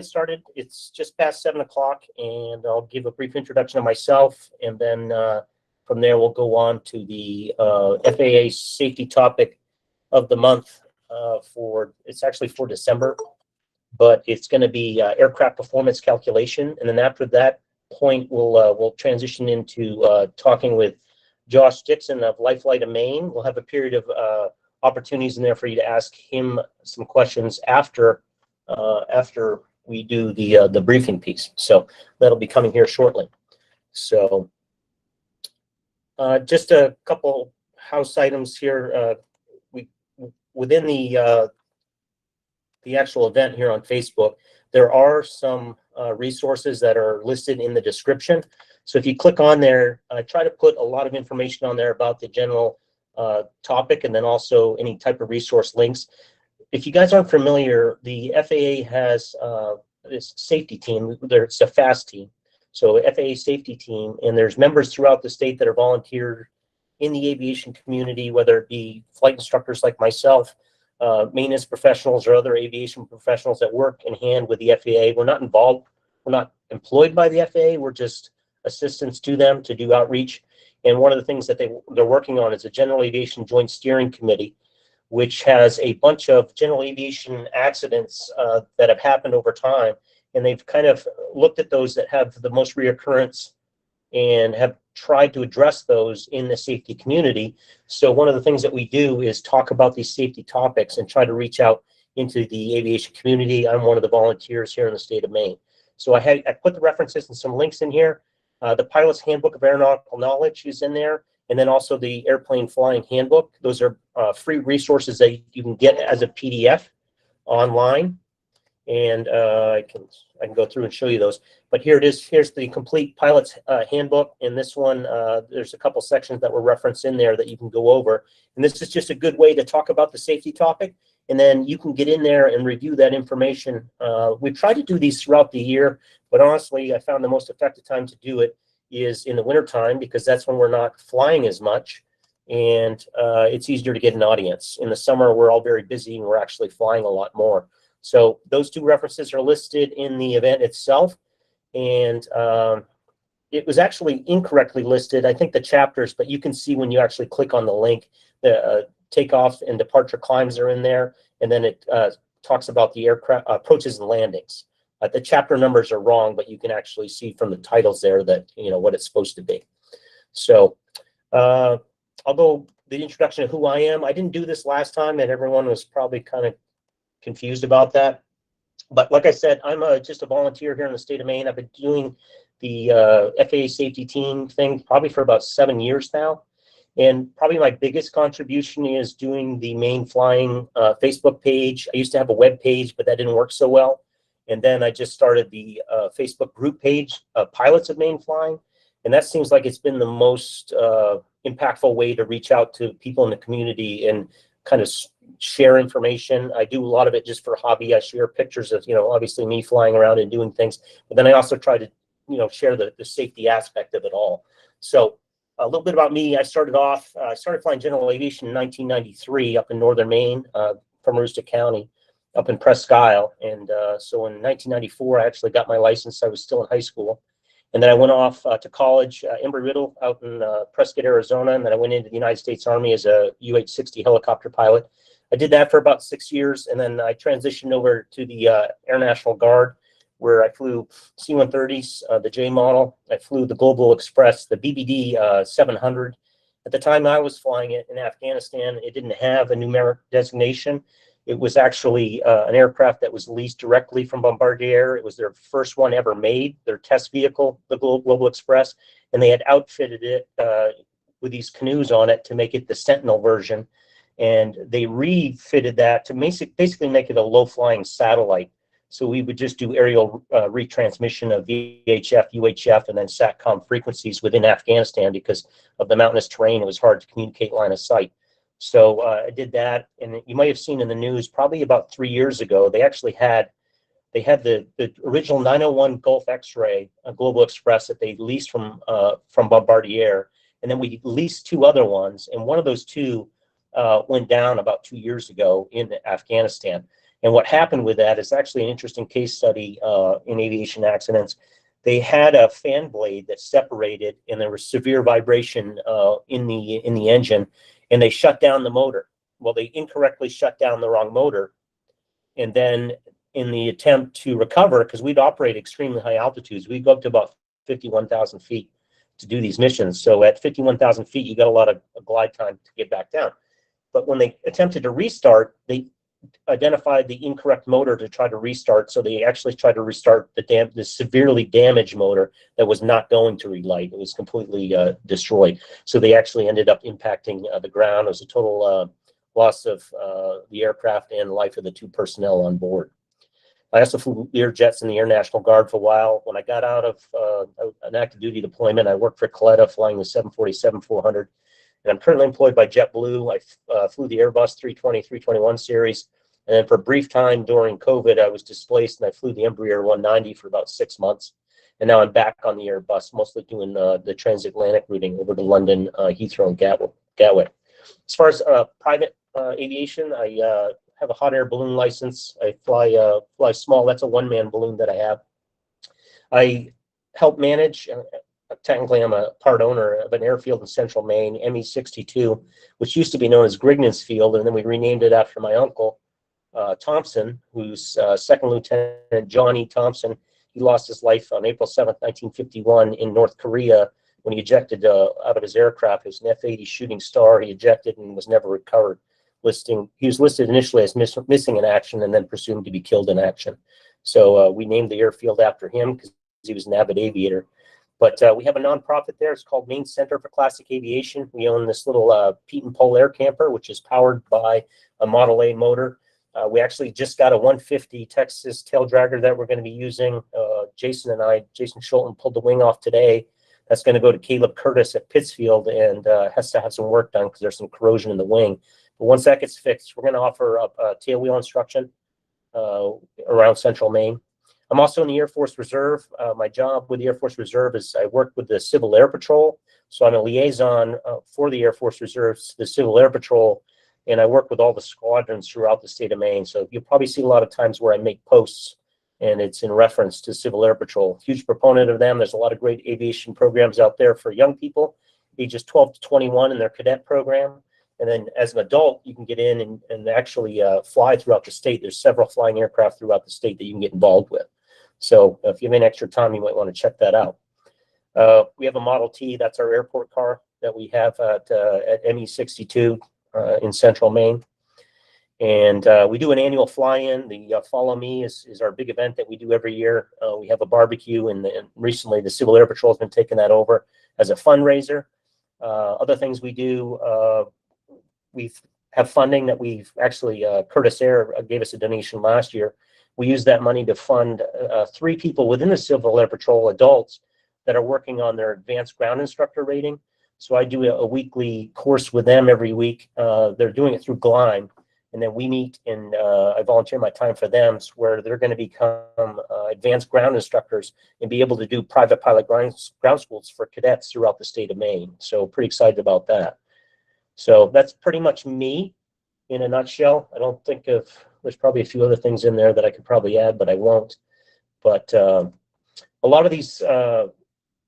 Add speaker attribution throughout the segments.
Speaker 1: started. It's just past 7 o'clock, and I'll give a brief introduction of myself, and then from there we'll go on to the FAA safety topic of the month. It's actually for December, but it's going to be aircraft performance calculation, and then after that point we'll transition into talking with Josh Dickson of Lifeflight of Maine. We'll have a period of opportunities in there for you to ask him some questions after we do the briefing piece. So that'll be coming here shortly. So just a couple house items here. Within the actual event here on Facebook, there are some resources that are listed in the description. So if you click on there, I try to put a lot of information on there about the general topic, and then also any type of resource links. If you guys aren't familiar, the FAA has this safety team. It's a FAST team, so FAA safety team, and there's members throughout the state that are volunteered in the aviation community, whether it be flight instructors like myself, maintenance professionals, or other aviation professionals that work in hand with the FAA. We're not involved, we're not employed by the FAA, we're just assistants to them to do outreach. And one of the things that they're working on is a General Aviation Joint Steering Committee, which has a bunch of general aviation accidents that have happened over time. And they've kind of looked at those that have the most reoccurrence and have tried to address those in the safety community. So one of the things that we do is talk about these safety topics and try to reach out into the aviation community. I'm one of the volunteers here in the state of Maine. So I put the references and some links in here. The Pilot's Handbook of Aeronautical Knowledge is in there, and then also the Airplane Flying Handbook. Those are free resources that you can get as a PDF online, and I can go through and show you those. But here it is. Here's the complete Pilot's Handbook, and this one, there's a couple sections that were referenced in there that you can go over. And this is just a good way to talk about the safety topic, and then you can get in there and review that information. We try to do these throughout the year, but honestly, I found the most effective time to do it is in the wintertime, because that's when we're not flying as much, and it's easier to get an audience. In the summer, we're all very busy and we're actually flying a lot more. So those two references are listed in the event itself, and it was actually incorrectly listed, I think, the chapters, but you can see when you actually click on the link, the takeoff and departure climbs are in there, and then it talks about the aircraft approaches and landings. The chapter numbers are wrong, but you can actually see from the titles there that, you know, what it's supposed to be. So I'll go the introduction of who I am. I didn't do this last time, and everyone was probably kind of confused about that. But like I said, I'm just a volunteer here in the state of Maine. I've been doing the FAA safety team thing probably for about 7 years now. And probably my biggest contribution is doing the Maine Flying Facebook page. I used to have a web page, but that didn't work so well. And then I just started the Facebook group page, Pilots of Maine Flying. And that seems like it's been the most impactful way to reach out to people in the community and kind of share information. I do a lot of it just for hobby. I share pictures of, you know, obviously me flying around and doing things. But then I also try to, you know, share the safety aspect of it all. So a little bit about me. I started flying General Aviation in 1993 up in northern Maine, from Aroostook County, up in Presque Isle. And so in 1994, I actually got my license. I was still in high school. And then I went off to college, Embry-Riddle out in Prescott, Arizona. And then I went into the United States Army as a UH-60 helicopter pilot. I did that for about 6 years. And then I transitioned over to the Air National Guard, where I flew C-130s, the J model. I flew the Global Express, the BBD 700. At the time I was flying it in Afghanistan, it didn't have a numeric designation. It was actually an aircraft that was leased directly from Bombardier. It was their first one ever made, their test vehicle, the Global Express, and they had outfitted it with these canoes on it to make it the Sentinel version. And they refitted that to basically make it a low-flying satellite. So we would just do aerial retransmission of VHF, UHF, and then SATCOM frequencies within Afghanistan because of the mountainous terrain. It was hard to communicate line of sight. So I did that, and you might have seen in the news probably about 3 years ago, they actually had the original 901 Gulf X-ray Global Express that they leased from Bombardier, and then we leased two other ones, and one of those two went down about 2 years ago in Afghanistan. And what happened with that is actually an interesting case study in aviation accidents. They had a fan blade that separated, and there was severe vibration in the engine, and they shut down the motor. Well, they incorrectly shut down the wrong motor, and then in the attempt to recover, because we'd operate extremely high altitudes, we'd go up to about 51,000 feet to do these missions. So at 51,000 feet, you got a lot of glide time to get back down. But when they attempted to restart, they identified the incorrect motor to try to restart. So they actually tried to restart the severely damaged motor that was not going to relight. It was completely destroyed. So they actually ended up impacting the ground. It was a total loss of the aircraft and life of the 2 personnel on board. I also flew Learjets in the Air National Guard for a while. When I got out of an active duty deployment, I worked for Coletta flying the 747-400. And I'm currently employed by JetBlue. I flew the Airbus 320, 321 series. And then for a brief time during COVID, I was displaced and I flew the Embraer 190 for about 6 months. And now I'm back on the Airbus, mostly doing the transatlantic routing over to London, Heathrow, and Gatwick. As far as private aviation, I have a hot air balloon license. I fly small. That's a one-man balloon that I have. I help manage. Technically, I'm a part owner of an airfield in central Maine, ME62, which used to be known as Grignon's Field, and then we renamed it after my uncle, Thompson, who's Second Lieutenant John E. Thompson. He lost his life on April 7th, 1951 in North Korea when he ejected out of his aircraft. It was an F-80 Shooting Star. He ejected and was never recovered. He was listed initially as missing in action and then presumed to be killed in action. So we named the airfield after him because he was an avid aviator. But we have a nonprofit there. It's called Maine Center for Classic Aviation. We own this little Pete and Pole air camper, which is powered by a Model A motor. We actually just got a 150 Texas tail dragger that we're going to be using. Jason Schulten pulled the wing off today. That's going to go to Caleb Curtis at Pittsfield and has to have some work done because there's some corrosion in the wing. But once that gets fixed, we're going to offer a tail wheel instruction around central Maine. I'm also in the Air Force Reserve. My job with the Air Force Reserve is I work with the Civil Air Patrol. So I'm a liaison for the Air Force Reserves, the Civil Air Patrol, and I work with all the squadrons throughout the state of Maine. So you'll probably see a lot of times where I make posts, and it's in reference to Civil Air Patrol. Huge proponent of them. There's a lot of great aviation programs out there for young people, ages 12 to 21 in their cadet program. And then as an adult, you can get in and actually fly throughout the state. There's several flying aircraft throughout the state that you can get involved with. So if you have any extra time, you might want to check that out. We have a Model T. That's our airport car that we have at ME62 in central Maine. And we do an annual fly-in. The Follow Me is our big event that we do every year. We have a barbecue, and recently the Civil Air Patrol has been taking that over as a fundraiser. Other things we do, we have funding that we've actually, Curtis Air gave us a donation last year. We use that money to fund 3 people within the Civil Air Patrol, adults, that are working on their advanced ground instructor rating. So I do a weekly course with them every week. They're doing it through Glime. And then we meet and I volunteer my time for them where they're going to become advanced ground instructors and be able to do private pilot ground schools for cadets throughout the state of Maine. So pretty excited about that. So that's pretty much me in a nutshell. I don't think there's probably a few other things in there that I could probably add, but I won't. But a lot of these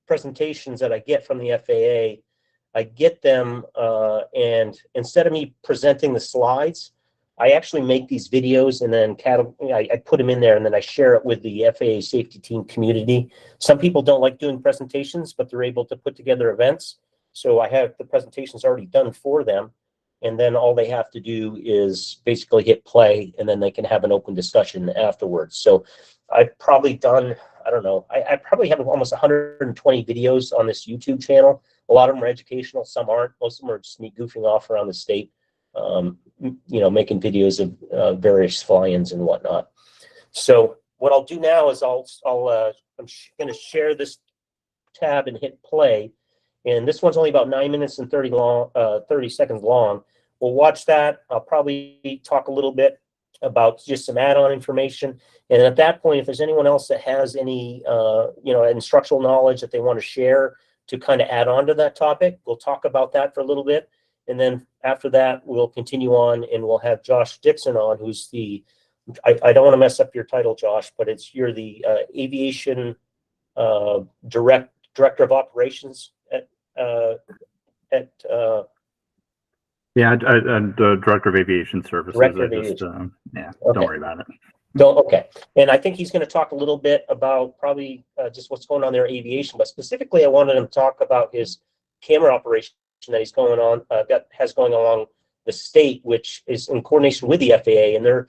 Speaker 1: presentations that I get from the FAA, I get them and instead of me presenting the slides, I actually make these videos and then I put them in there and then I share it with the FAA safety team community. Some people don't like doing presentations, but they're able to put together events. So I have the presentations already done for them. And then all they have to do is basically hit play and then they can have an open discussion afterwards. So I've probably done, I don't know, I probably have almost 120 videos on this YouTube channel. A lot of them are educational, some aren't. Most of them are just me goofing off around the state. Making videos of various fly-ins and whatnot. So what I'll do now is I'm going to share this tab and hit play. And this one's only about 9 minutes and 30 seconds long. We'll watch that. I'll probably talk a little bit about just some add-on information. And at that point, if there's anyone else that has any, instructional knowledge that they want to share to kind of add on to that topic, we'll talk about that for a little bit. And then after that, we'll continue on and we'll have Josh Dickson on, who's the I don't want to mess up your title, Josh, but you're the aviation director of operations at
Speaker 2: yeah, and Director of Aviation Services.
Speaker 1: Director of Aviation.
Speaker 2: Yeah,
Speaker 1: okay.
Speaker 2: Don't worry about it.
Speaker 1: Okay. And I think he's going to talk a little bit about probably just what's going on there in aviation, but specifically I wanted him to talk about his camera operation that he's going on, has going along the state, which is in coordination with the FAA, and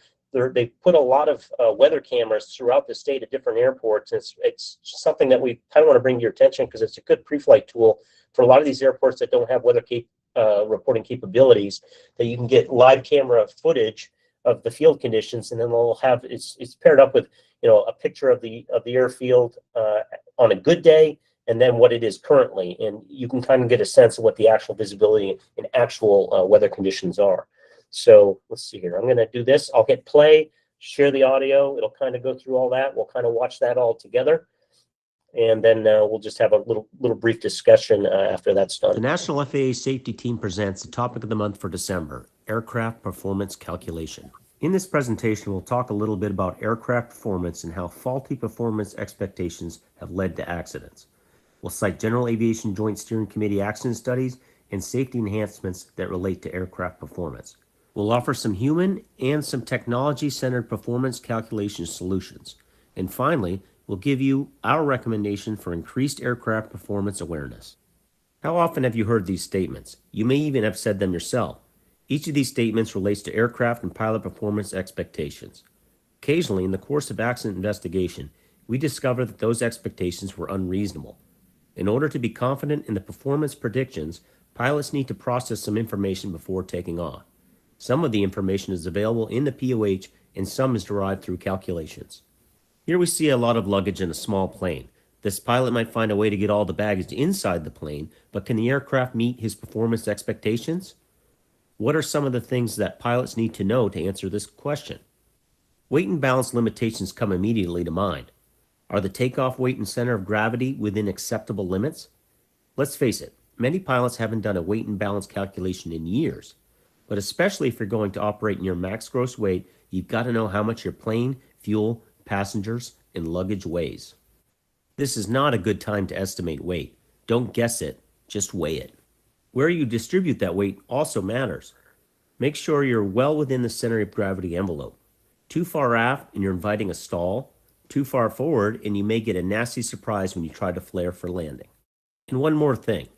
Speaker 1: they put a lot of weather cameras throughout the state at different airports. It's something that we kind of want to bring to your attention because it's a good pre-flight tool for a lot of these airports that don't have weather reporting capabilities, that you can get live camera footage of the field conditions, and then they'll have it's paired up with a picture of the airfield on a good day, and then what it is currently, and you can kind of get a sense of what the actual visibility and actual weather conditions are. So let's see here. I'm going to do this. I'll hit play, share the audio. It'll kind of go through all that. We'll kind of watch that all together, and then we'll just have a little brief discussion after that's done.
Speaker 3: The National FAA Safety Team presents the topic of the month for December, aircraft performance calculation. In this presentation, we'll talk a little bit about aircraft performance and how faulty performance expectations have led to accidents. We'll cite General Aviation Joint Steering Committee accident studies and safety enhancements that relate to aircraft performance. We'll offer some human and some technology-centered performance calculation solutions. And finally, we'll give you our recommendation for increased aircraft performance awareness. How often have you heard these statements? You may even have said them yourself. Each of these statements relates to aircraft and pilot performance expectations. Occasionally, in the course of accident investigation, we discover that those expectations were unreasonable. In order to be confident in the performance predictions, pilots need to process some information before taking off. Some of the information is available in the POH, and some is derived through calculations. Here we see a lot of luggage in a small plane. This pilot might find a way to get all the baggage inside the plane, but can the aircraft meet his performance expectations? What are some of the things that pilots need to know to answer this question? Weight and balance limitations come immediately to mind. Are the takeoff weight and center of gravity within acceptable limits? Let's face it, many pilots haven't done a weight and balance calculation in years. But especially if you're going to operate near max gross weight, you've got to know how much your plane, fuel, passengers, and luggage weighs. This is not a good time to estimate weight. Don't guess it, just weigh it. Where you distribute that weight also matters. Make sure you're well within the center of gravity envelope. Too far aft and you're inviting a stall. Too far forward and you may get a nasty surprise when you try to flare for landing. And one more thing.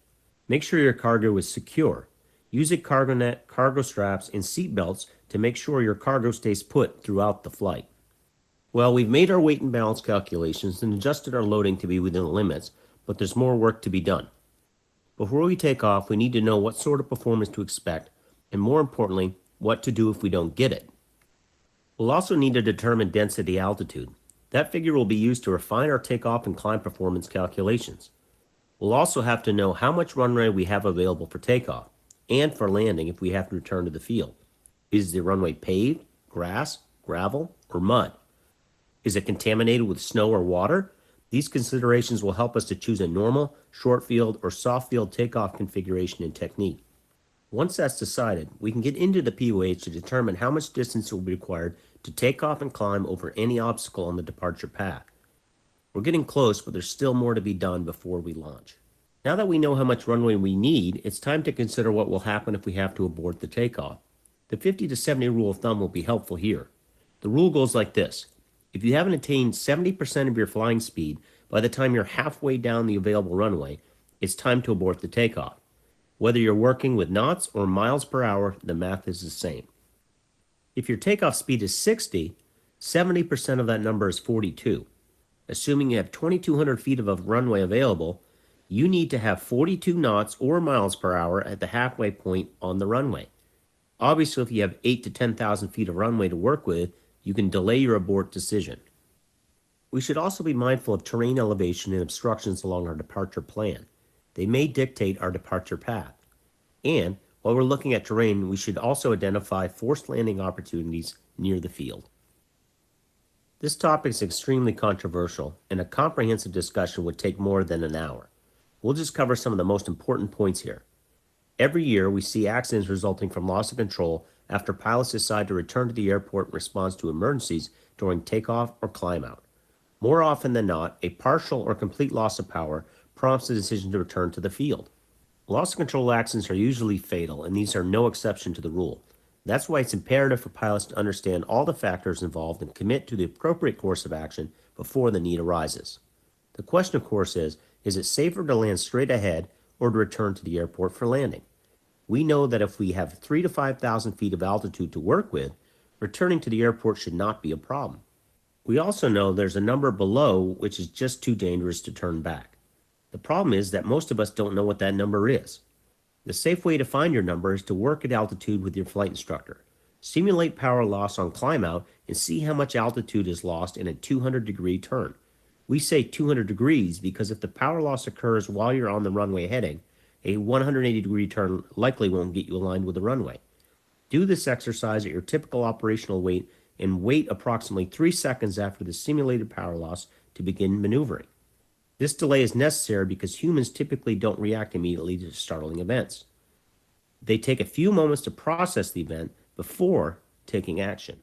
Speaker 3: Make sure your cargo is secure. Use a cargo net, cargo straps, and seat belts to make sure your cargo stays put throughout the flight. Well, we've made our weight and balance calculations and adjusted our loading to be within the limits, but there's more work to be done. Before we take off, we need to know what sort of performance to expect, and more importantly, what to do if we don't get it. We'll also need to determine density altitude. That figure will be used to refine our takeoff and climb performance calculations. We'll also have to know how much runway we have available for takeoff, and for landing if we have to return to the field. Is the runway paved, grass, gravel, or mud? Is it contaminated with snow or water? These considerations will help us to choose a normal, short field, or soft field takeoff configuration and technique. Once that's decided, we can get into the POH to determine how much distance will be required to take off and climb over any obstacle on the departure path. We're getting close, but there's still more to be done before we launch. Now that we know how much runway we need, it's time to consider what will happen if we have to abort the takeoff. The 50 to 70 rule of thumb will be helpful here. The rule goes like this. If you haven't attained 70% of your flying speed by the time you're halfway down the available runway, it's time to abort the takeoff. Whether you're working with knots or miles per hour, the math is the same. If your takeoff speed is 60, 70% of that number is 42. Assuming you have 2,200 feet of a runway available, you need to have 42 knots or miles per hour at the halfway point on the runway. Obviously, if you have 8 to 10,000 feet of runway to work with, you can delay your abort decision. We should also be mindful of terrain elevation and obstructions along our departure plan. They may dictate our departure path. And while we're looking at terrain, we should also identify forced landing opportunities near the field. This topic is extremely controversial, and a comprehensive discussion would take more than an hour. We'll just cover some of the most important points here. Every year, we see accidents resulting from loss of control after pilots decide to return to the airport in response to emergencies during takeoff or climb out. More often than not, a partial or complete loss of power prompts the decision to return to the field. Loss of control accidents are usually fatal, and these are no exception to the rule. That's why it's imperative for pilots to understand all the factors involved and commit to the appropriate course of action before the need arises. The question, of course, is it safer to land straight ahead or to return to the airport for landing? We know that if we have 3,000 to 5,000 feet of altitude to work with, returning to the airport should not be a problem. We also know there's a number below which is just too dangerous to turn back. The problem is that most of us don't know what that number is. The safe way to find your number is to work at altitude with your flight instructor. Simulate power loss on climb out and see how much altitude is lost in a 200-degree turn. We say 200 degrees because if the power loss occurs while you're on the runway heading, a 180-degree turn likely won't get you aligned with the runway. Do this exercise at your typical operational weight and wait approximately 3 seconds after the simulated power loss to begin maneuvering. This delay is necessary because humans typically don't react immediately to startling events. They take a few moments to process the event before taking action.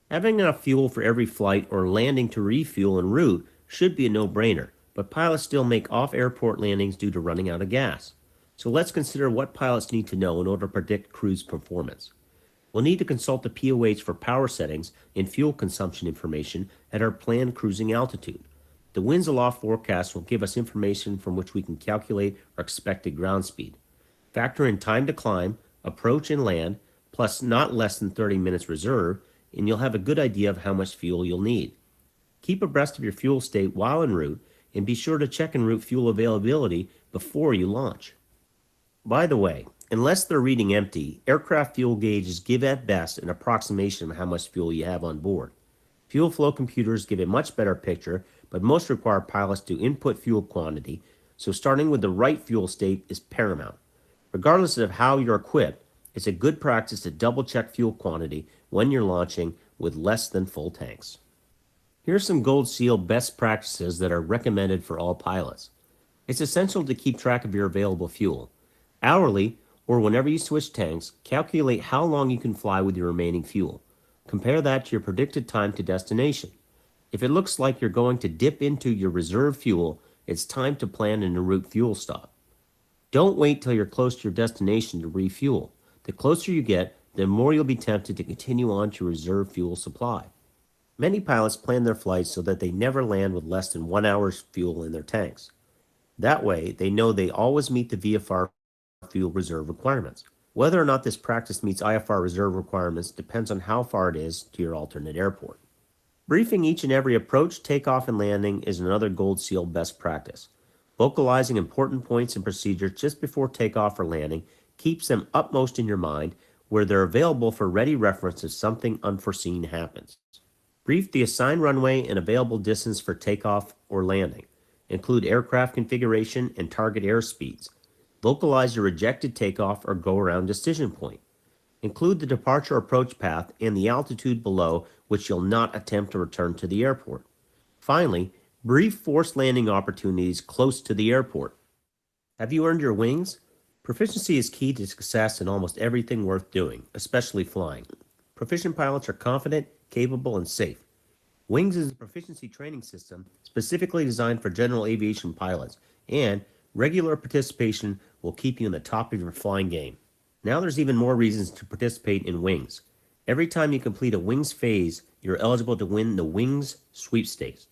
Speaker 3: Having enough fuel for every flight or landing to refuel en route should be a no-brainer, but pilots still make off-airport landings due to running out of gas. So let's consider what pilots need to know in order to predict cruise performance. We'll need to consult the POH for power settings and fuel consumption information at our planned cruising altitude. The winds aloft forecast will give us information from which we can calculate our expected ground speed. Factor in time to climb, approach and land, plus not less than 30 minutes reserve, and you'll have a good idea of how much fuel you'll need. Keep abreast of your fuel state while en route, and be sure to check en route fuel availability before you launch. By the way, unless they're reading empty, aircraft fuel gauges give at best an approximation of how much fuel you have on board. Fuel flow computers give a much better picture, but most require pilots to input fuel quantity, so starting with the right fuel state is paramount. Regardless of how you're equipped, it's a good practice to double-check fuel quantity when you're launching with less than full tanks. Here's some Gold Seal best practices that are recommended for all pilots. It's essential to keep track of your available fuel. Hourly, or whenever you switch tanks, calculate how long you can fly with your remaining fuel. Compare that to your predicted time to destination. If it looks like you're going to dip into your reserve fuel, it's time to plan an en route fuel stop. Don't wait till you're close to your destination to refuel. The closer you get, the more you'll be tempted to continue on to your reserve fuel supply. Many pilots plan their flights so that they never land with less than 1 hour's fuel in their tanks. That way, they know they always meet the VFR fuel reserve requirements. Whether or not this practice meets IFR reserve requirements depends on how far it is to your alternate airport. Briefing each and every approach, takeoff, and landing is another Gold Seal best practice. Vocalizing important points and procedures just before takeoff or landing keeps them upmost in your mind, where they're available for ready reference if something unforeseen happens. Brief the assigned runway and available distance for takeoff or landing. Include aircraft configuration and target airspeeds. Vocalize your rejected takeoff or go-around decision point. Include the departure approach path and the altitude below which you'll not attempt to return to the airport. Finally, brief forced landing opportunities close to the airport. Have you earned your wings? Proficiency is key to success in almost everything worth doing, especially flying. Proficient pilots are confident, capable, and safe. Wings is a proficiency training system specifically designed for general aviation pilots, and regular participation will keep you in the top of your flying game. Now there's even more reasons to participate in Wings. Every time you complete a Wings phase, you're eligible to win the Wings Sweepstakes.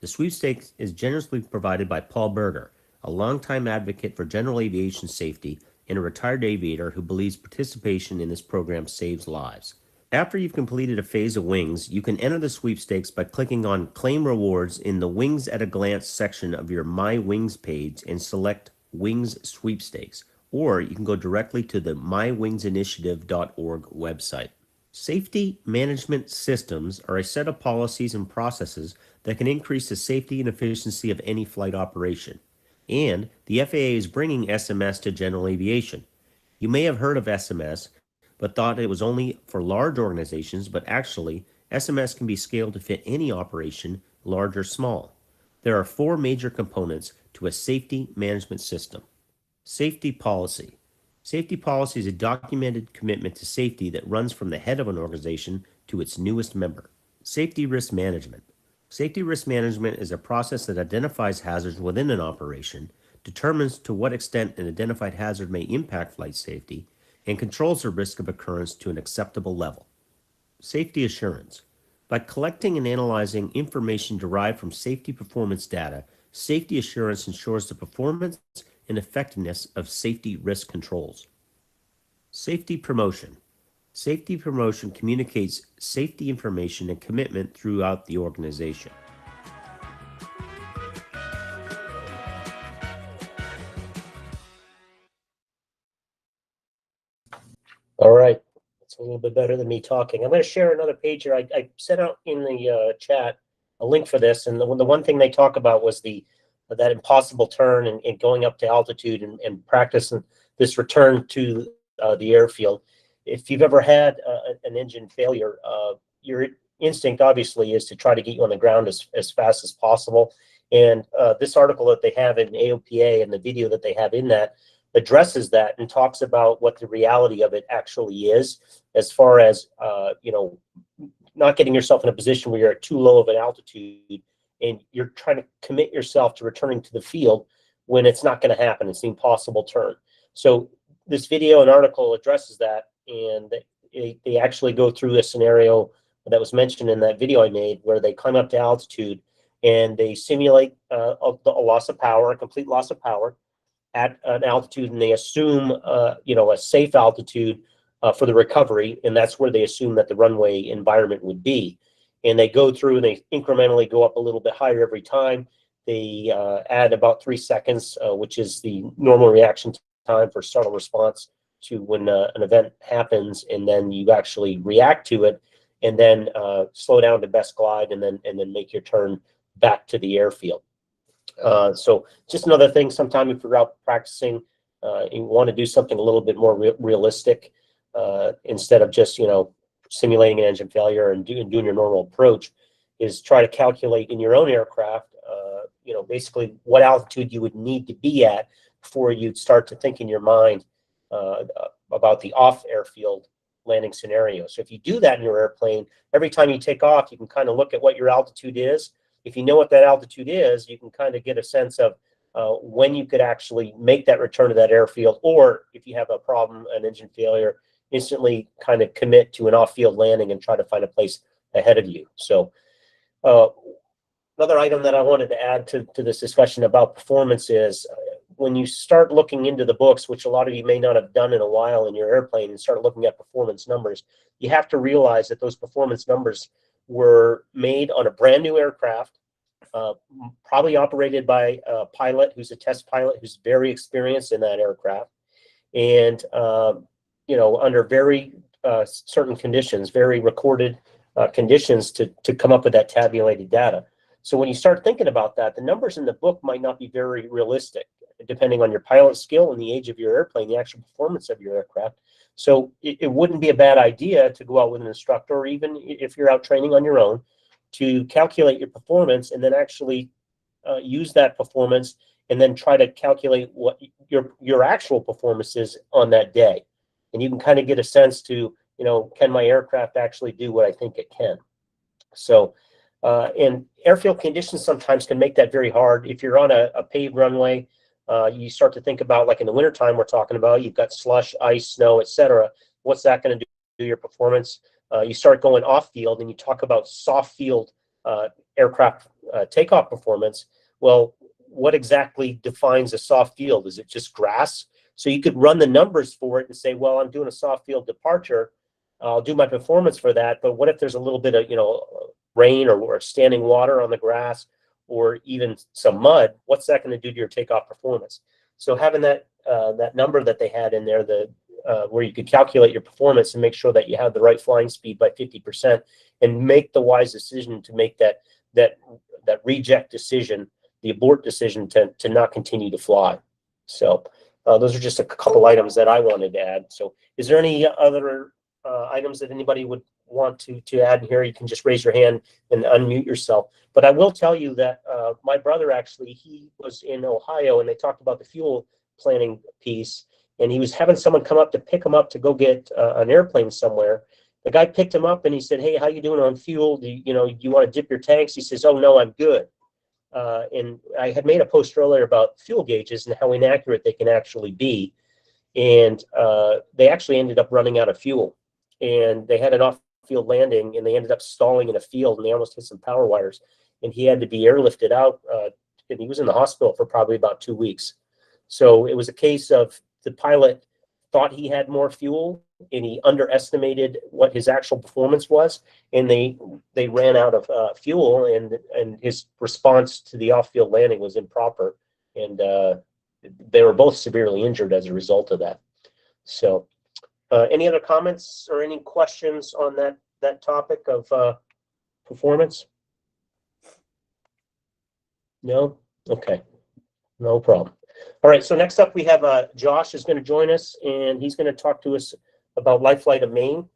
Speaker 3: The sweepstakes is generously provided by Paul Berger, a longtime advocate for general aviation safety and a retired aviator who believes participation in this program saves lives. After you've completed a phase of Wings, you can enter the sweepstakes by clicking on Claim Rewards in the Wings at a Glance section of your My Wings page and select Wings Sweepstakes, or you can go directly to the mywingsinitiative.org website. Safety management systems are a set of policies and processes that can increase the safety and efficiency of any flight operation. And the FAA is bringing SMS to general aviation. You may have heard of SMS, but thought it was only for large organizations, but actually, SMS can be scaled to fit any operation, large or small. There are 4 major components to a safety management system. Safety policy. Safety policy is a documented commitment to safety that runs from the head of an organization to its newest member. Safety risk management. Safety risk management is a process that identifies hazards within an operation, determines to what extent an identified hazard may impact flight safety, and controls the risk of occurrence to an acceptable level. Safety assurance. By collecting and analyzing information derived from safety performance data, safety assurance ensures the performance and effectiveness of safety risk controls. Safety promotion. Safety promotion communicates safety information and commitment throughout the organization.
Speaker 1: All right, that's a little bit better than me talking. I'm going to share another page here. I sent out in the chat a link for this, and the one thing they talk about was that impossible turn and going up to altitude and practicing this return to the airfield. If you've ever had an engine failure, your instinct obviously is to try to get you on the ground as fast as possible. And this article that they have in AOPA and the video that they have in that addresses that and talks about what the reality of it actually is, as far as not getting yourself in a position where you're at too low of an altitude and you're trying to commit yourself to returning to the field when it's not going to happen. It's the impossible turn. So this video and article addresses that, and they actually go through a scenario that was mentioned in that video I made, where they climb up to altitude and they simulate a loss of power, a complete loss of power at an altitude, and they assume a safe altitude for the recovery, and that's where they assume that the runway environment would be. And they go through and they incrementally go up a little bit higher every time. They add about 3 seconds, which is the normal reaction time for startle response to when an event happens, and then you actually react to it, and then slow down to best glide, and then make your turn back to the airfield. So just another thing, sometime if you're out practicing, you want to do something a little bit more realistic instead of just, simulating an engine failure and doing your normal approach, is try to calculate in your own aircraft, basically what altitude you would need to be at before you'd start to think in your mind about the off airfield landing scenario. So if you do that in your airplane, every time you take off, you can kind of look at what your altitude is. If you know what that altitude is, you can kind of get a sense of when you could actually make that return to that airfield, or if you have a problem, an engine failure, instantly kind of commit to an off-field landing and try to find a place ahead of you. So another item that I wanted to add to this discussion about performance is when you start looking into the books, which a lot of you may not have done in a while in your airplane, and start looking at performance numbers, you have to realize that those performance numbers were made on a brand new aircraft, probably operated by a pilot who's a test pilot who's very experienced in that aircraft, and under very certain conditions, very recorded conditions to come up with that tabulated data. So when you start thinking about that, the numbers in the book might not be very realistic, depending on your pilot skill and the age of your airplane, the actual performance of your aircraft. So it wouldn't be a bad idea to go out with an instructor, or even if you're out training on your own, to calculate your performance and then actually use that performance and then try to calculate what your actual performance is on that day. And you can kind of get a sense to, can my aircraft actually do what I think it can? So, and airfield conditions sometimes can make that very hard. If you're on a paved runway, you start to think about, like in the wintertime we're talking about, you've got slush, ice, snow, etc. What's that going to do to your performance? You start going off field and you talk about soft field aircraft takeoff performance. Well, what exactly defines a soft field? Is it just grass? So you could run the numbers for it and say, well, I'm doing a soft field departure. I'll do my performance for that. But what if there's a little bit of, rain or standing water on the grass, or even some mud? What's that going to do to your takeoff performance? So having that number that they had in there, where you could calculate your performance and make sure that you have the right flying speed by 50%, and make the wise decision to make that reject decision, the abort decision to not continue to fly. So those are just a couple items that I wanted to add. So is there any other items that anybody would want to add in here? You can just raise your hand and unmute yourself. But I will tell you that my brother, actually, he was in Ohio, and they talked about the fuel planning piece. and he was having someone come up to pick him up to go get an airplane somewhere. The guy picked him up and he said, "Hey, how you doing on fuel? Do you want to dip your tanks?" He says, "Oh no, I'm good." And I had made a post earlier about fuel gauges and how inaccurate they can actually be. And they actually ended up running out of fuel, and they had an off-field landing, and they ended up stalling in a field, and they almost hit some power wires, and he had to be airlifted out, and he was in the hospital for probably about 2 weeks. So it was a case of the pilot thought he had more fuel, and he underestimated what his actual performance was, and they ran out of fuel, and his response to the off-field landing was improper, and they were both severely injured as a result of that. So any other comments or any questions on that topic of performance? No? Okay. No problem. All right, so next up we have Josh is going to join us, and he's going to talk to us about Lifeflight of Maine.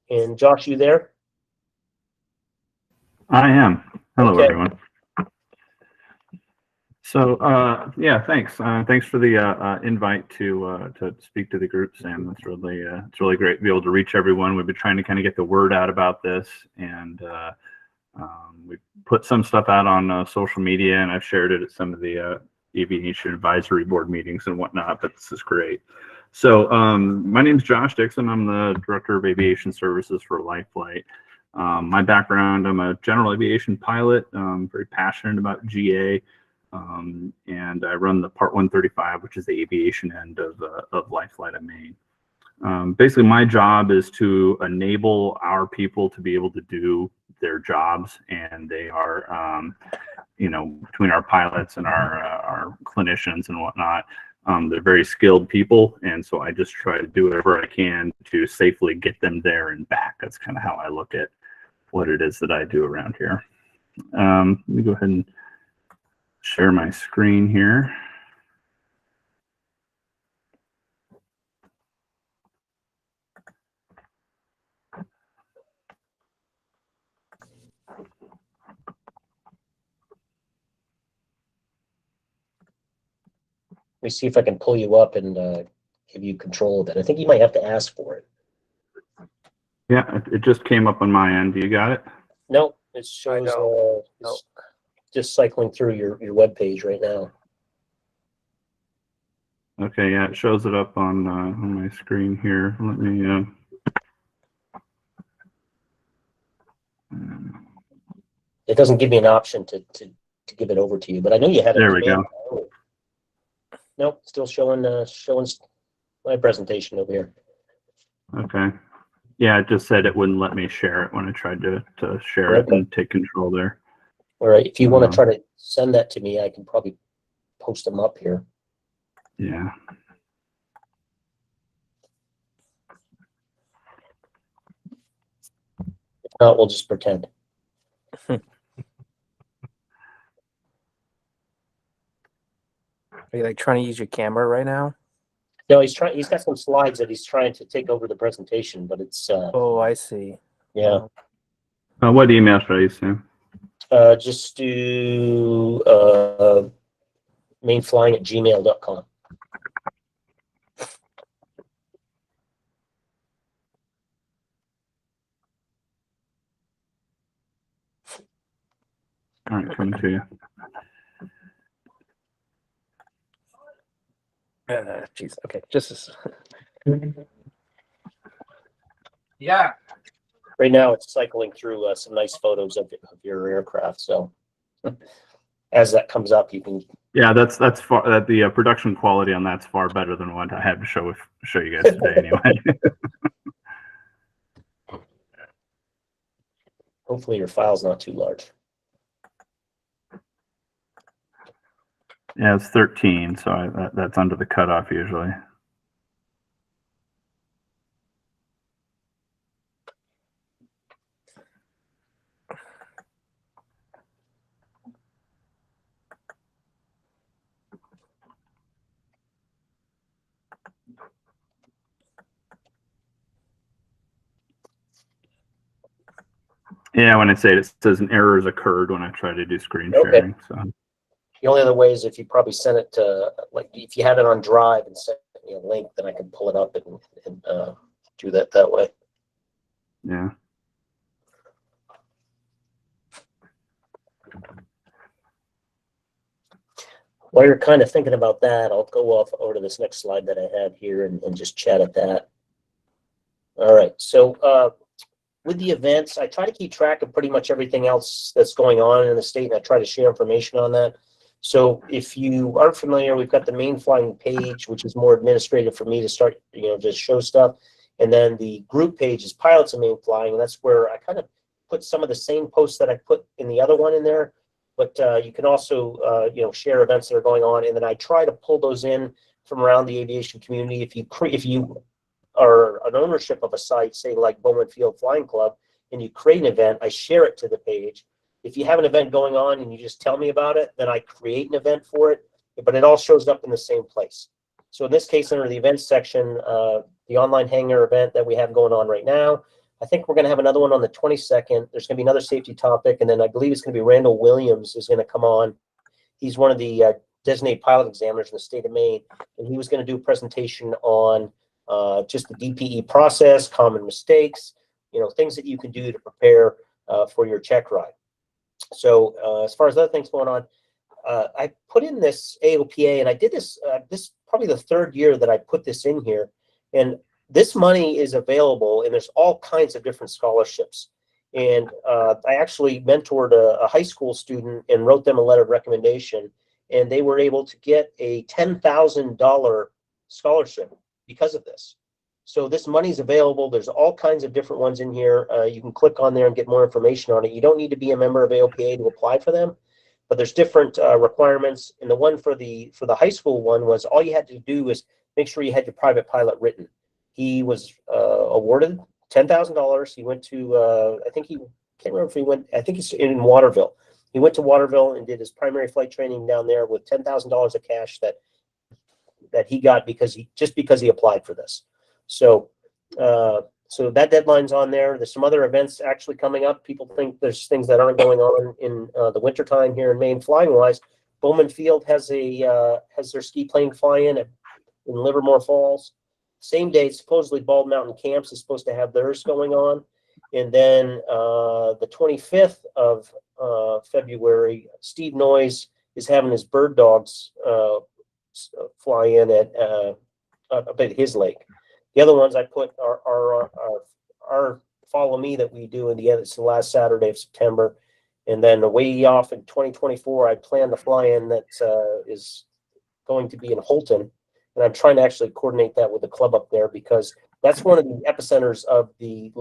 Speaker 1: And Josh, you there?
Speaker 2: I am. Hello,
Speaker 1: Okay.
Speaker 2: everyone. So, yeah, thanks. Thanks for the invite to speak to the group, Sam. That's really it's really great to be able to reach everyone. We've been trying to kind of get the word out about this, and we've put some stuff out on social media, and I've shared it at some of the aviation advisory board meetings and whatnot. But this is great. So, my name is Josh Dickson. I'm the Director of Aviation Services for Lifeflight. My background: I'm a General Aviation pilot. Very passionate about GA. And I run the Part 135, which is the aviation end of Lifeflight of Maine. Basically, my job is to enable our people to be able to do their jobs, and they are, between our pilots and our clinicians and whatnot, they're very skilled people, and so I just try to do whatever I can to safely get them there and back. That's kind of how I look at what it is that I do around here. Let me go ahead and share my screen here.
Speaker 1: Let me see if I can pull you up and give you control of it. I think you might have to ask for it.
Speaker 2: Yeah, it just came up on my end. Do you got it?
Speaker 1: No, it shows it's just cycling through your web page right now.
Speaker 2: Okay, yeah, it shows it up on my screen here. Let me.
Speaker 1: It doesn't give me an option to give it over to you, but I know you had it.
Speaker 2: There we go.
Speaker 1: Nope, still showing my presentation over here.
Speaker 2: Okay. Yeah, it just said it wouldn't let me share it when I tried to share it and take control there.
Speaker 1: All right, if you want to try to send that to me, I can probably post them up here.
Speaker 2: Yeah.
Speaker 1: If not, we'll just pretend.
Speaker 4: Are you like trying to use your camera right now?
Speaker 1: No, he's got some slides that he's trying to take over the presentation, but it's
Speaker 4: Oh, I see.
Speaker 1: yeah.
Speaker 2: What email should I use, Sam?
Speaker 1: Just do mainflying@gmail.com.
Speaker 2: All right, coming to you.
Speaker 4: Jeez. Okay, just as
Speaker 5: Yeah.
Speaker 1: Right now, it's cycling through some nice photos of your aircraft. So as that comes up, you can.
Speaker 2: Yeah, that's far. That the production quality on that's far better than what I had to show you guys today. Anyway.
Speaker 1: Hopefully, your file's not too large.
Speaker 2: Yeah, it's 13, so that's under the cutoff usually. Yeah, when I say it says an error has occurred when I try to do screen sharing. So
Speaker 1: The only other way is if you probably send it to, like, if you had it on Drive and sent me a link, then I can pull it up and do that way.
Speaker 2: Yeah.
Speaker 1: While you're kind of thinking about that, I'll go off over to this next slide that I have here and just chat at that. All right. So with the events, I try to keep track of pretty much everything else that's going on in the state, and I try to share information on that. So if you aren't familiar, we've got the Maine Flying page, which is more administrative for me to start, just show stuff. And then the group page is Pilots of Maine Flying, and that's where I kind of put some of the same posts that I put in the other one in there. But you can also, share events that are going on, and then I try to pull those in from around the aviation community. If you are an ownership of a site, say like Bowman Field Flying Club, and you create an event, I share it to the page. If you have an event going on and you just tell me about it, then I create an event for it, but it all shows up in the same place. So in this case, under the events section, the online hangar event that we have going on right now, I think we're going to have another one on the 22nd. There's going to be another safety topic, and then I believe it's going to be Randall Williams is going to come on. He's one of the designated pilot examiners in the state of Maine, and he was going to do a presentation on just the DPE process, common mistakes, things that you can do to prepare for your check ride. So as far as other things going on, I put in this AOPA, and I did this, this probably the third year that I put this in here. And this money is available, and there's all kinds of different scholarships. And I actually mentored a high school student and wrote them a letter of recommendation, and they were able to get a $10,000 scholarship because of this. So this money is available. There's all kinds of different ones in here. You can click on there and get more information on it. You don't need to be a member of AOPA to apply for them, but there's different requirements. And the one for the high school one was all you had to do was make sure you had your private pilot written. He was awarded $10,000. He went to I think he can't remember if he went. I think he's in Waterville. He went to Waterville and did his primary flight training down there with $10,000 of cash that he got because he applied for this. So so that deadline's on there. There's some other events actually coming up. People think there's things that aren't going on in the wintertime here in Maine flying wise. Bowman Field has their ski plane fly-in in Livermore Falls. Same day, supposedly Bald Mountain Camps is supposed to have theirs going on. And then the 25th of February, Steve Noyes is having his bird dogs fly in at his lake. The other ones I put are Follow Me that we do in the end. It's the last Saturday of September. And then way off in 2024, I plan to fly in that is going to be in Holton. And I'm trying to actually coordinate that with the club up there because that's one of the epicenters of the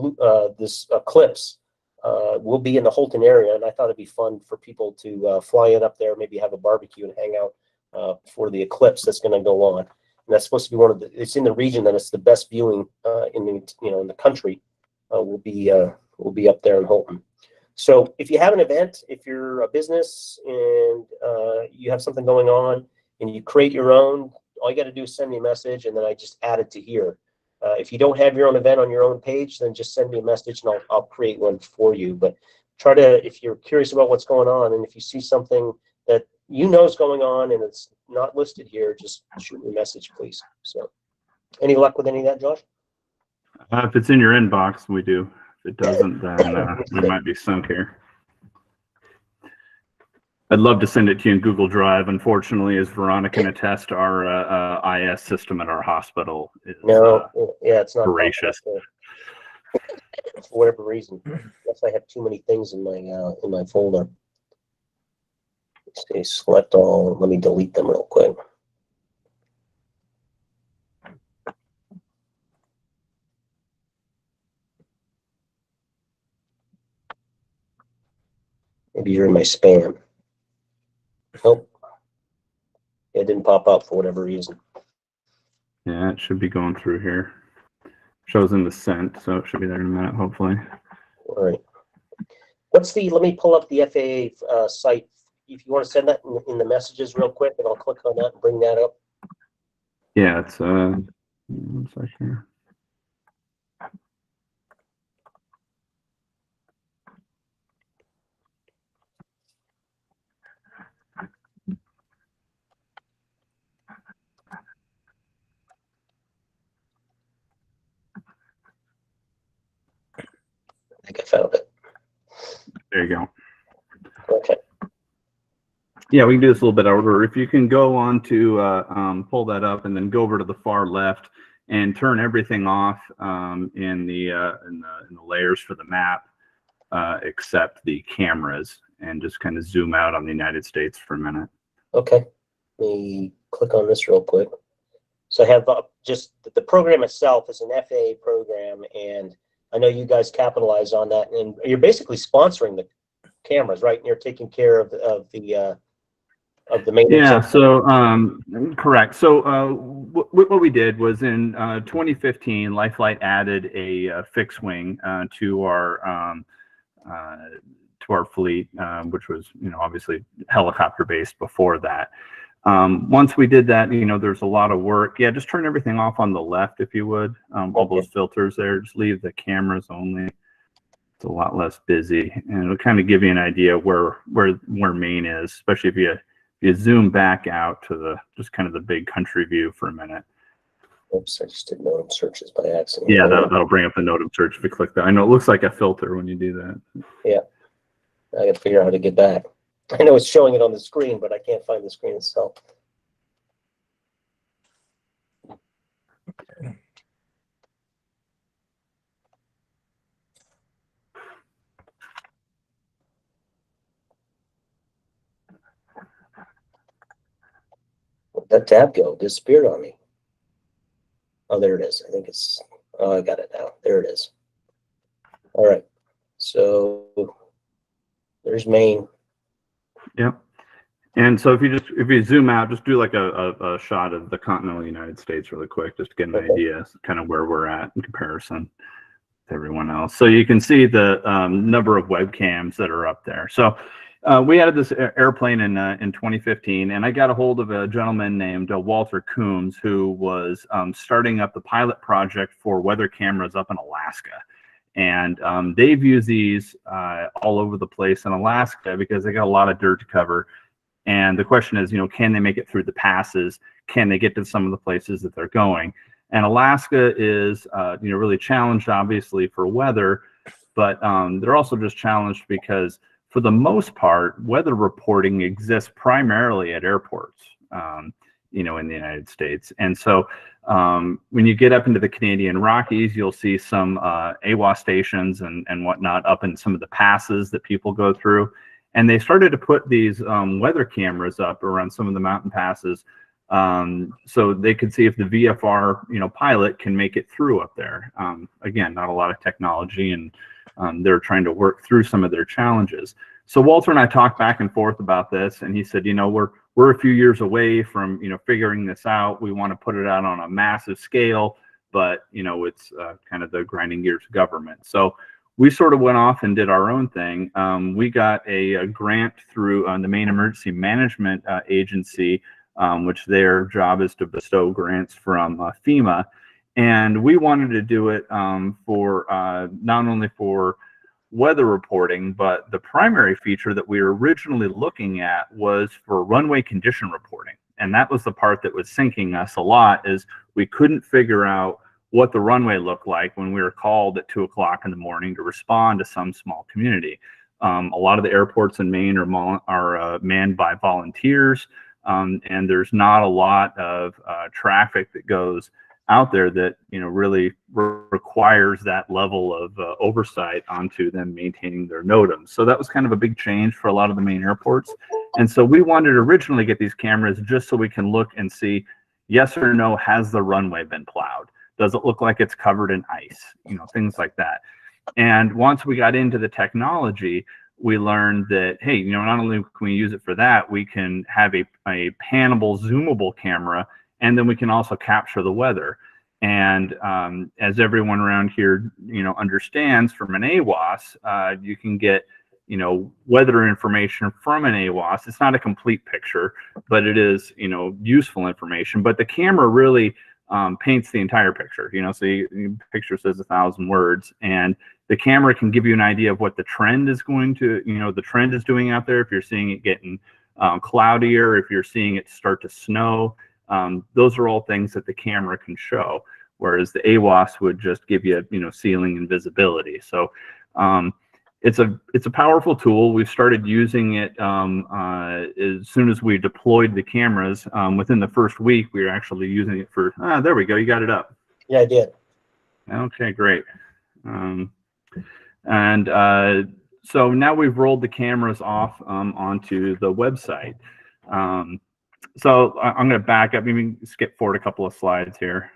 Speaker 1: this eclipse. Will be in the Holton area, and I thought it'd be fun for people to fly in up there, maybe have a barbecue and hang out for the eclipse that's going to go on. And that's supposed to be one of the. It's in the region that it's the best viewing in the country. Will be up there in Holton. So if you have an event, if you're a business and you have something going on and you create your own, all you got to do is send me a message, and then I just add it to here. If you don't have your own event on your own page, then just send me a message and I'll create one for you. But try to, if you're curious about what's going on and if you see something that is going on and it's not listed here, just shoot me a message, please. So any luck with any of that, Josh?
Speaker 2: If it's in your inbox, we do. If it doesn't, then we might be sunk here. I'd love to send it to you in Google Drive. Unfortunately, as Veronica can attest, our IS system at our hospital is
Speaker 1: it's not
Speaker 2: voracious.
Speaker 1: For whatever reason. Unless I have too many things in my folder. Let's see, select all. Let me delete them real quick. Maybe you're in my spam. Nope. It didn't pop up for whatever reason.
Speaker 2: Yeah, it should be going through here. Shows in the sent, so it should be there in a minute, hopefully.
Speaker 1: All right. Let me pull up the FAA site. If you want to send that in the messages real quick, and I'll click on that and bring that up.
Speaker 2: Yeah, it's one second here. you go.
Speaker 1: Okay.
Speaker 2: Yeah, we can do this a little bit out of order. If you can go on to pull that up and then go over to the far left and turn everything off in the layers for the map, except the cameras, and just kind of zoom out on the United States for a minute.
Speaker 1: Okay. Let me click on this real quick. So I have just the program itself is an FAA program, and I know you guys capitalize on that, and you're basically sponsoring the cameras, right? And you're taking care of the maintenance.
Speaker 2: Yeah, so correct. So what we did was in 2015, Lifeflight added a fixed wing to our fleet, which was obviously helicopter based before that. Once we did that, there's a lot of work. Yeah, just turn everything off on the left if you would. All those filters there, just leave the cameras only. It's a lot less busy, and it'll kind of give you an idea where Maine is, especially if you zoom back out to just kind of the big country view for a minute.
Speaker 1: Oops, I just did NOTAM searches by accident.
Speaker 2: Yeah, that'll bring up the NOTAM search if you click that. I know it looks like a filter when you do that.
Speaker 1: Yeah, I got to figure out how to get back. I know it's showing it on the screen, but I can't find the screen itself. Where'd that tab go? Disappeared on me. Oh, there it is. I think it's, oh, I got it now. There it is. All right. So there's Maine.
Speaker 2: Yep. And so if you zoom out, just do like a shot of the continental United States really quick, just to get an idea kind of where we're at in comparison to everyone else. So you can see the number of webcams that are up there. So we added this airplane in 2015, and I got a hold of a gentleman named Walter Coombs, who was starting up the pilot project for weather cameras up in Alaska. And they've used these all over the place in Alaska because they got a lot of dirt to cover. And the question is, can they make it through the passes? Can they get to some of the places that they're going? And Alaska is, really challenged, obviously, for weather, but they're also just challenged because, for the most part, weather reporting exists primarily at airports, in the United States. And so when you get up into the Canadian Rockies, you'll see some AWOS stations and whatnot up in some of the passes that people go through. And they started to put these weather cameras up around some of the mountain passes so they could see if the VFR, pilot can make it through up there. Again, not a lot of technology, and they're trying to work through some of their challenges. So Walter and I talked back and forth about this, and he said, we're a few years away from, figuring this out. We want to put it out on a massive scale, but, it's kind of the grinding gears of government. So we sort of went off and did our own thing. We got a grant through the Maine Emergency Management Agency, which their job is to bestow grants from FEMA. And we wanted to do it for not only for weather reporting, but the primary feature that we were originally looking at was for runway condition reporting. And that was the part that was sinking us a lot, is we couldn't figure out what the runway looked like when we were called at 2 o'clock in the morning to respond to some small community. A lot of the airports in Maine are manned by volunteers, and there's not a lot of traffic that goes out there that really requires that level of oversight onto them maintaining their NOTAMs. So that was kind of a big change for a lot of the main airports. And so we wanted to originally get these cameras just so we can look and see, yes or no, has the runway been plowed? Does it look like it's covered in ice? Things like that. And once we got into the technology, we learned that, hey, not only can we use it for that, we can have a panable, zoomable camera, and then we can also capture the weather. And as everyone around here, understands, from an AWOS, you can get, weather information from an AWOS. It's not a complete picture, but it is, useful information. But the camera really paints the entire picture. So the picture says 1,000 words, and the camera can give you an idea of what the trend is going to, the trend is doing out there. If you're seeing it getting cloudier, if you're seeing it start to snow, those are all things that the camera can show, whereas the AWOS would just give you, ceiling and visibility. So it's a powerful tool. We've started using it as soon as we deployed the cameras. Within the first week, we were actually using it for. There we go. You got it up.
Speaker 1: Yeah, I did.
Speaker 2: Okay, great. So now we've rolled the cameras off onto the website. So I'm going to back up. Maybe skip forward a couple of slides here.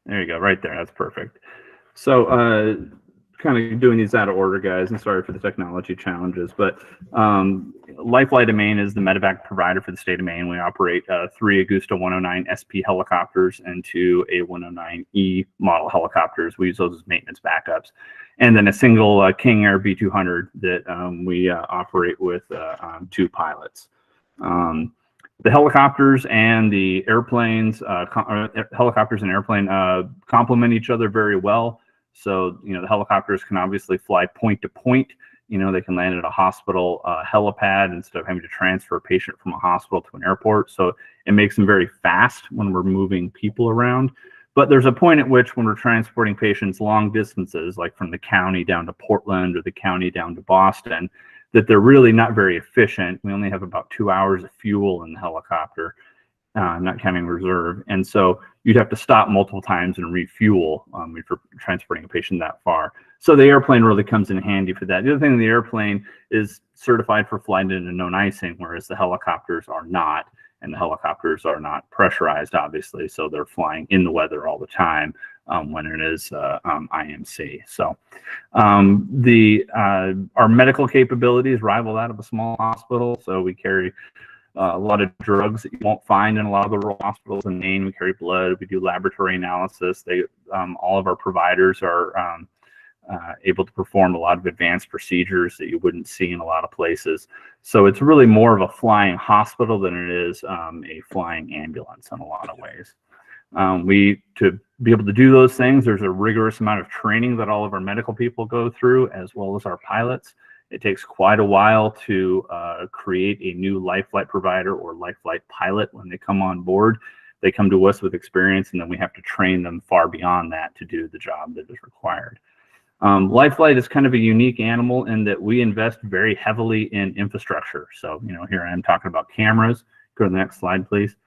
Speaker 2: There you go, right there. That's perfect. So kind of doing these out of order, guys, and sorry for the technology challenges, but Lifeflight of Maine is the medevac provider for the state of Maine. We operate 3 Augusta 109 SP helicopters and 2 A109E model helicopters. We use those as maintenance backups. And then a single King Air B200 that we operate with 2 pilots. The helicopters and the airplanes, helicopters and airplane complement each other very well. So, the helicopters can obviously fly point to point. They can land at a hospital helipad instead of having to transfer a patient from a hospital to an airport. So it makes them very fast when we're moving people around. But there's a point at which when we're transporting patients long distances, like from the county down to Portland or the county down to Boston, that they're really not very efficient. We only have about 2 hours of fuel in the helicopter, not counting reserve. And so you'd have to stop multiple times and refuel if you're transporting a patient that far. So the airplane really comes in handy for that. The other thing, the airplane is certified for flight into known icing, whereas the helicopters are not. And the helicopters are not pressurized, obviously, so they're flying in the weather all the time when it is IMC. So our medical capabilities rival that of a small hospital. So we carry a lot of drugs that you won't find in a lot of the rural hospitals in Maine. We carry blood. We do laboratory analysis. All of our providers are able to perform a lot of advanced procedures that you wouldn't see in a lot of places. So it's really more of a flying hospital than it is a flying ambulance in a lot of ways. To be able to do those things, there's a rigorous amount of training that all of our medical people go through, as well as our pilots. It takes quite a while to create a new Lifeflight provider or Lifeflight pilot when they come on board. They come to us with experience, and then we have to train them far beyond that to do the job that is required. Lifeflight is kind of a unique animal in that we invest very heavily in infrastructure. So, here I am talking about cameras. Go to the next slide, please.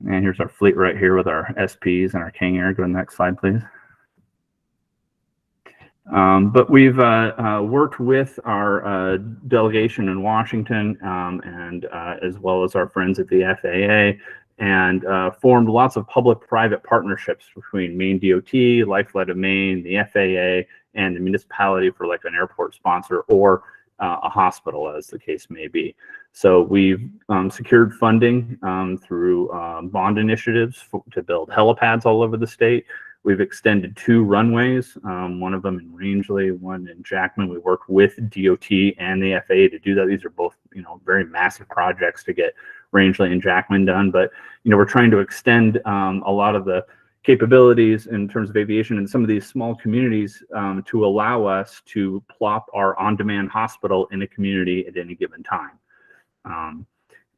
Speaker 2: And here's our fleet right here with our SPs and our King Air. Go to the next slide, please. But we've worked with our delegation in Washington and as well as our friends at the FAA and formed lots of public-private partnerships between Maine DOT, Lifeflight of Maine, the FAA, and the municipality for like an airport sponsor or a hospital, as the case may be. So we've secured funding through bond initiatives to build helipads all over the state. We've extended 2 runways, one of them in Rangeley, one in Jackman. We worked with DOT and the FAA to do that. These are both, very massive projects to get Rangeley and Jackman done. But, we're trying to extend a lot of the capabilities in terms of aviation in some of these small communities to allow us to plop our on-demand hospital in a community at any given time.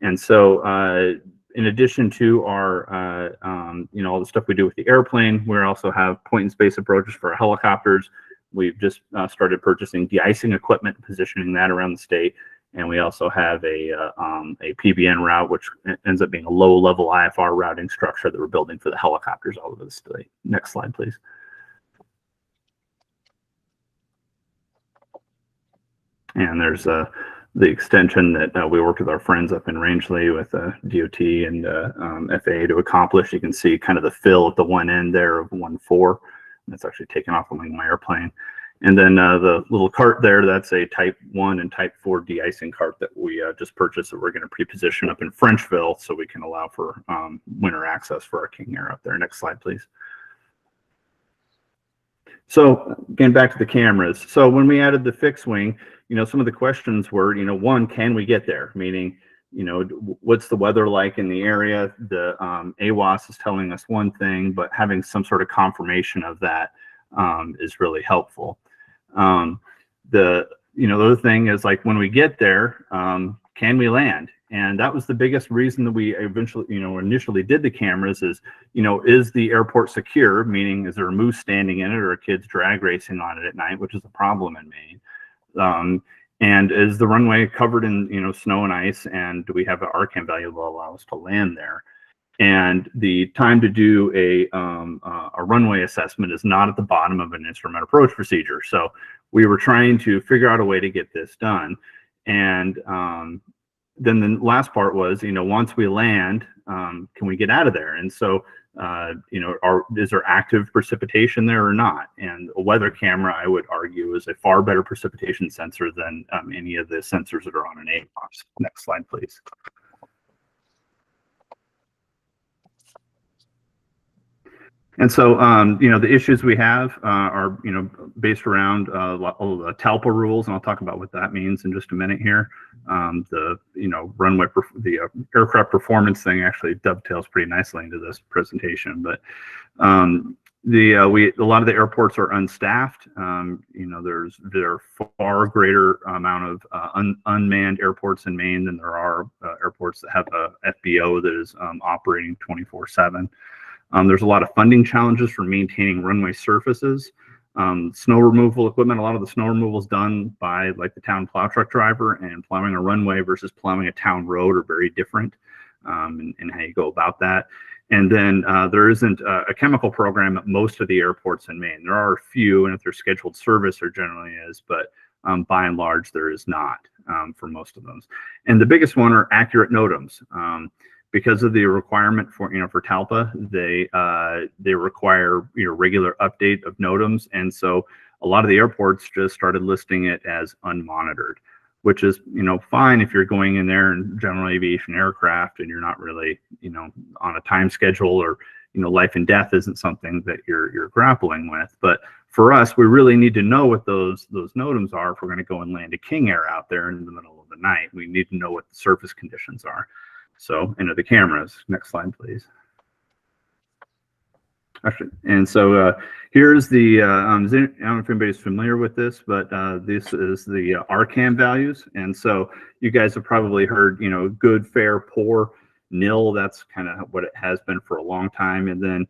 Speaker 2: And so in addition to our, all the stuff we do with the airplane, we also have point-in-space approaches for our helicopters. We've just started purchasing de-icing equipment, positioning that around the state. And we also have a PBN route, which ends up being a low-level IFR routing structure that we're building for the helicopters all over the state. Next slide, please. And there's the extension that we work with our friends up in Rangeley with DOT and FAA to accomplish. You can see kind of the fill at the one end there of 1.4. That's actually taken off on my airplane. And then the little cart there, that's a Type 1 and Type 4 de-icing cart that we just purchased that we're going to pre-position up in Frenchville so we can allow for winter access for our King Air up there. Next slide, please. So getting back to the cameras. So when we added the fixed wing, some of the questions were, one, can we get there? Meaning, what's the weather like in the area? The AWAS is telling us one thing, but having some sort of confirmation of that is really helpful. The other thing is like when we get there, can we land? And that was the biggest reason that we eventually, initially did the cameras is, is the airport secure? Meaning, is there a moose standing in it or kids drag racing on it at night, which is a problem in Maine? And is the runway covered in, snow and ice? And do we have an RCAM value that will allow us to land there? And the time to do a runway assessment is not at the bottom of an instrument approach procedure. So we were trying to figure out a way to get this done. And then the last part was, once we land, can we get out of there? And so, is there active precipitation there or not? And a weather camera, I would argue, is a far better precipitation sensor than any of the sensors that are on an AWOS. Next slide, please. And so, the issues we have are, based around the TALPA rules, and I'll talk about what that means in just a minute here. The aircraft performance thing actually dovetails pretty nicely into this presentation. But a lot of the airports are unstaffed. There are far greater amount of unmanned airports in Maine than there are airports that have a FBO that is operating 24/7. There's a lot of funding challenges for maintaining runway surfaces. Snow removal equipment, a lot of the snow removal is done by like the town plow truck driver, and plowing a runway versus plowing a town road are very different in how you go about that. And then there isn't a chemical program at most of the airports in Maine. There are a few, and if they're scheduled service, there generally is, but by and large, there is not for most of those. And the biggest one are accurate NOTAMs. Because of the requirement for for TALPA, they require regular update of NOTAMs, and so a lot of the airports just started listing it as unmonitored, which is fine if you're going in there in general aviation aircraft and you're not really on a time schedule, or life and death isn't something that you're grappling with. But for us, we really need to know what those NOTAMs are if we're going to go and land a King Air out there in the middle of the night. We need to know what the surface conditions are. So into the cameras. Next slide, please. Actually, and so here's the, I don't know if anybody's familiar with this, but this is the RCAM values. And so you guys have probably heard, good, fair, poor, nil. That's kind of what it has been for a long time. And then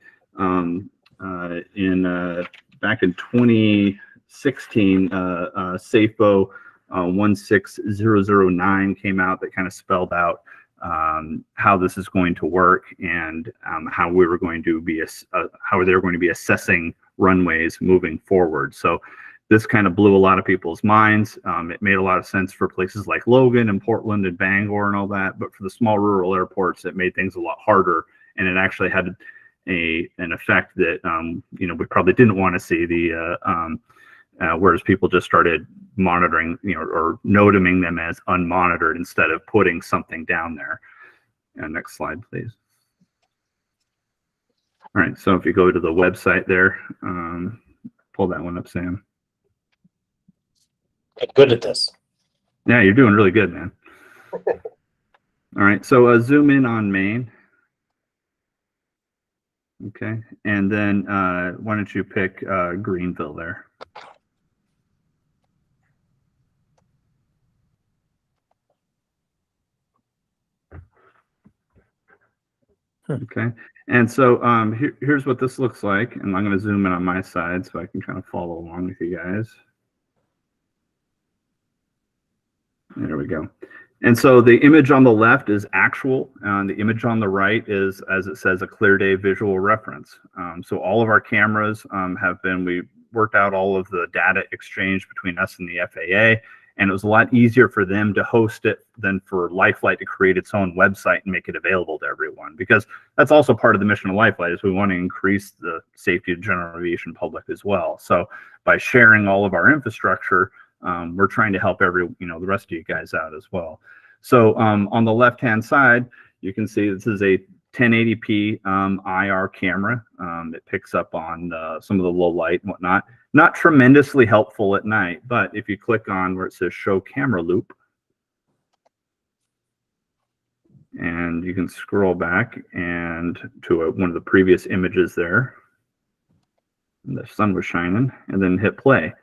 Speaker 2: back in 2016, SAFO 16009 came out that kind of spelled out how this is going to work, and how we were going to be how they were going to be assessing runways moving forward. So this kind of blew a lot of people's minds. It made a lot of sense for places like Logan and Portland and Bangor and all that, but for the small rural airports, it made things a lot harder, and it actually had an effect that we probably didn't want to see. Whereas people just started monitoring, or notaming them as unmonitored instead of putting something down there. And next slide, please. All right, so if you go to the website there, pull that one up, Sam.
Speaker 1: I'm good at this.
Speaker 2: Yeah, you're doing really good, man. All right, so zoom in on Maine. Okay, and then why don't you pick Greenville there? Okay, and so here's what this looks like, and I'm going to zoom in on my side so I can kind of follow along with you guys. There we go. And so the image on the left is actual, and the image on the right is, as it says, a clear day visual reference. So all of our cameras we worked out all of the data exchange between us and the FAA, and it was a lot easier for them to host it than for Lifeflight to create its own website and make it available to everyone, because that's also part of the mission of Lifeflight, is we want to increase the safety of general aviation public as well. So by sharing all of our infrastructure, we're trying to help the rest of you guys out as well. So on the left-hand side, you can see this is a 1080p IR camera that picks up on some of the low light and whatnot. Not tremendously helpful at night, but if you click on where it says show camera loop, and you can scroll back and to one of the previous images there, and the sun was shining, and then hit play.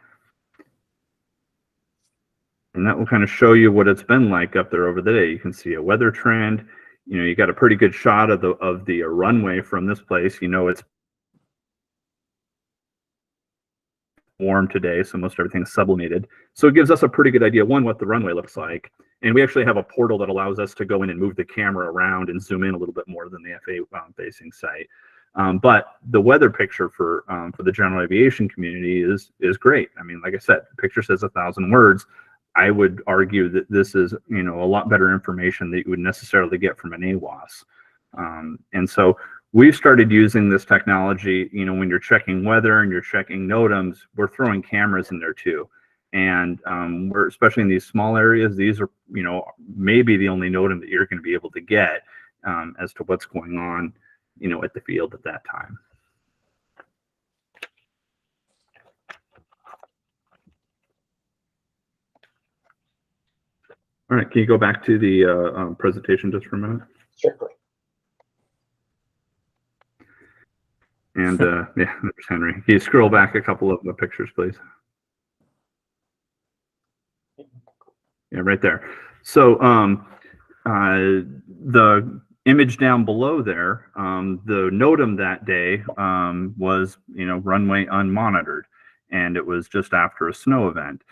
Speaker 2: And that will kind of show you what it's been like up there over the day. You can see a weather trend. You know, you got a pretty good shot of the runway from this place. You know, it's warm today, so most everything's sublimated. So it gives us a pretty good idea, one, what the runway looks like. And we actually have a portal that allows us to go in and move the camera around and zoom in a little bit more than the FA facing site. But the weather picture for the general aviation community is great. I mean, like I said, the picture says 1,000 words. I would argue that this is, you know, a lot better information that you would necessarily get from an AWOS. And so we've started using this technology, you know, when you're checking weather and you're checking NOTAMs, we're throwing cameras in there too. And we're, especially in these small areas, these are, you know, maybe the only NOTAM that you're going to be able to get as to what's going on, you know, at the field at that time. All right, can you go back to the presentation just for a minute?
Speaker 1: Sure.
Speaker 2: And yeah, there's Henry. Can you scroll back a couple of the pictures, please? Yeah, right there. So the image down below there, the NOTAM that day was, you know, runway unmonitored, and it was just after a snow event.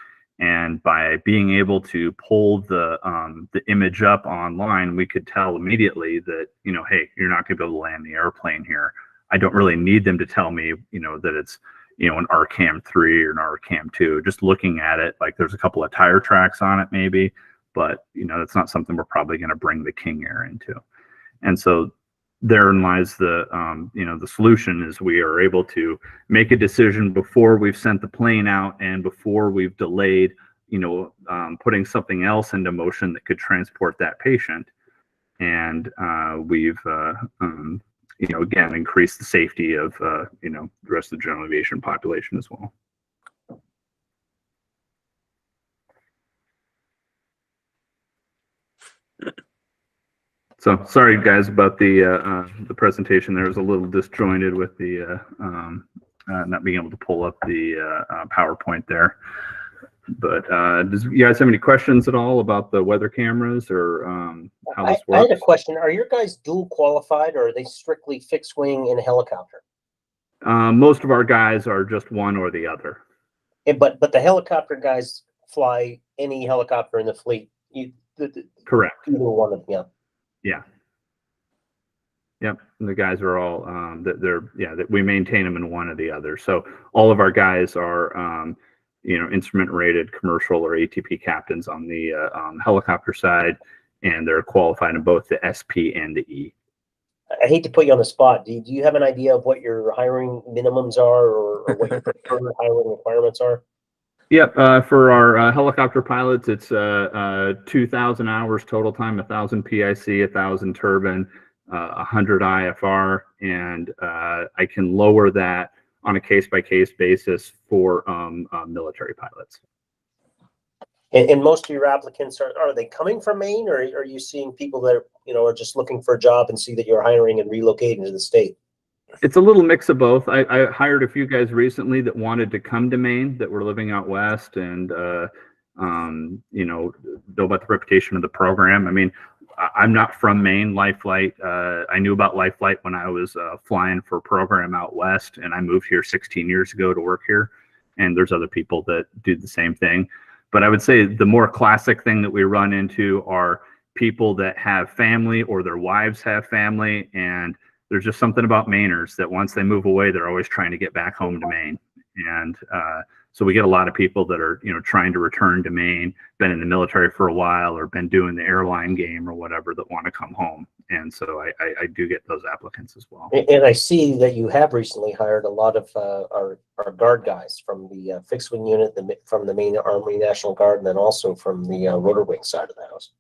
Speaker 2: And by being able to pull the image up online, we could tell immediately that, you know, hey, you're not going to be able to land the airplane here. I don't really need them to tell me, you know, that it's, you know, an RCAM 3 or an RCAM 2. Just looking at it, like there's a couple of tire tracks on it maybe, but, you know, that's not something we're probably going to bring the King Air into. And so therein lies the, you know, the solution is we are able to make a decision before we've sent the plane out and before we've delayed, you know, putting something else into motion that could transport that patient. And we've, you know, again, increased the safety of, you know, the rest of the general aviation population as well. So sorry, guys, about the presentation. There was a little disjointed with the not being able to pull up the PowerPoint there. But does you guys have any questions at all about the weather cameras or how this works?
Speaker 1: I had a question. Are your guys dual qualified, or are they strictly fixed wing and a helicopter?
Speaker 2: Most of our guys are just one or the other.
Speaker 1: But the helicopter guys fly any helicopter in the fleet.
Speaker 2: Correct.
Speaker 1: Either one of them.
Speaker 2: Yeah. Yep. And the guys are all that we maintain them in one or the other. So all of our guys are you know, instrument rated commercial or ATP captains on the helicopter side, and they're qualified in both the SP and the E.
Speaker 1: I hate to put you on the spot. Do you have an idea of what your hiring minimums are, or what your preferred hiring requirements are?
Speaker 2: Yep. For our helicopter pilots, it's 2,000 hours total time, 1,000 PIC, 1,000 turbine, 100 IFR, and I can lower that on a case-by-case basis for military pilots.
Speaker 1: And most of your applicants are they coming from Maine, or are you seeing people that are, you know, are just looking for a job and see that you're hiring and relocating to the state?
Speaker 2: It's a little mix of both. I hired a few guys recently that wanted to come to Maine that were living out west and you know about the reputation of the program. I mean, I'm not from Maine. Lifeflight, I knew about Lifeflight when I was flying for a program out west, and I moved here 16 years ago to work here. And there's other people that do the same thing. But I would say the more classic thing that we run into are people that have family or their wives have family, and there's just something about Mainers that once they move away, they're always trying to get back home to Maine. And so we get a lot of people that are, you know, trying to return to Maine, been in the military for a while or been doing the airline game or whatever, that want to come home. And so I do get those applicants as well.
Speaker 1: And I see that you have recently hired a lot of our guard guys from the fixed wing unit, from the Maine Army National Guard, and then also from the rotor wing side of the house.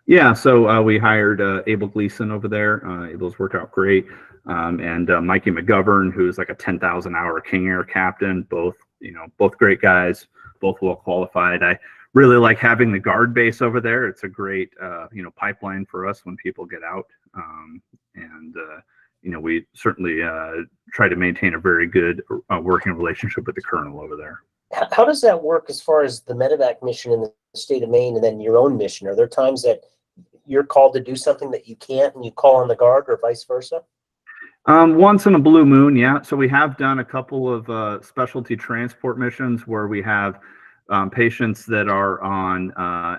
Speaker 2: Yeah, so we hired Abel Gleason over there. Abel's worked out great. And Mikey McGovern, who's like a 10,000 hour King Air captain, both great guys, both well qualified. I really like having the guard base over there. It's a great, you know, pipeline for us when people get out. And you know, we certainly try to maintain a very good working relationship with the colonel over there.
Speaker 1: How does that work as far as the medevac mission in the state of Maine and then your own mission? Are there times that you're called to do something that you can't and you call on the guard, or vice versa?
Speaker 2: Once in a blue moon, yeah. So we have done a couple of specialty transport missions where we have patients that are on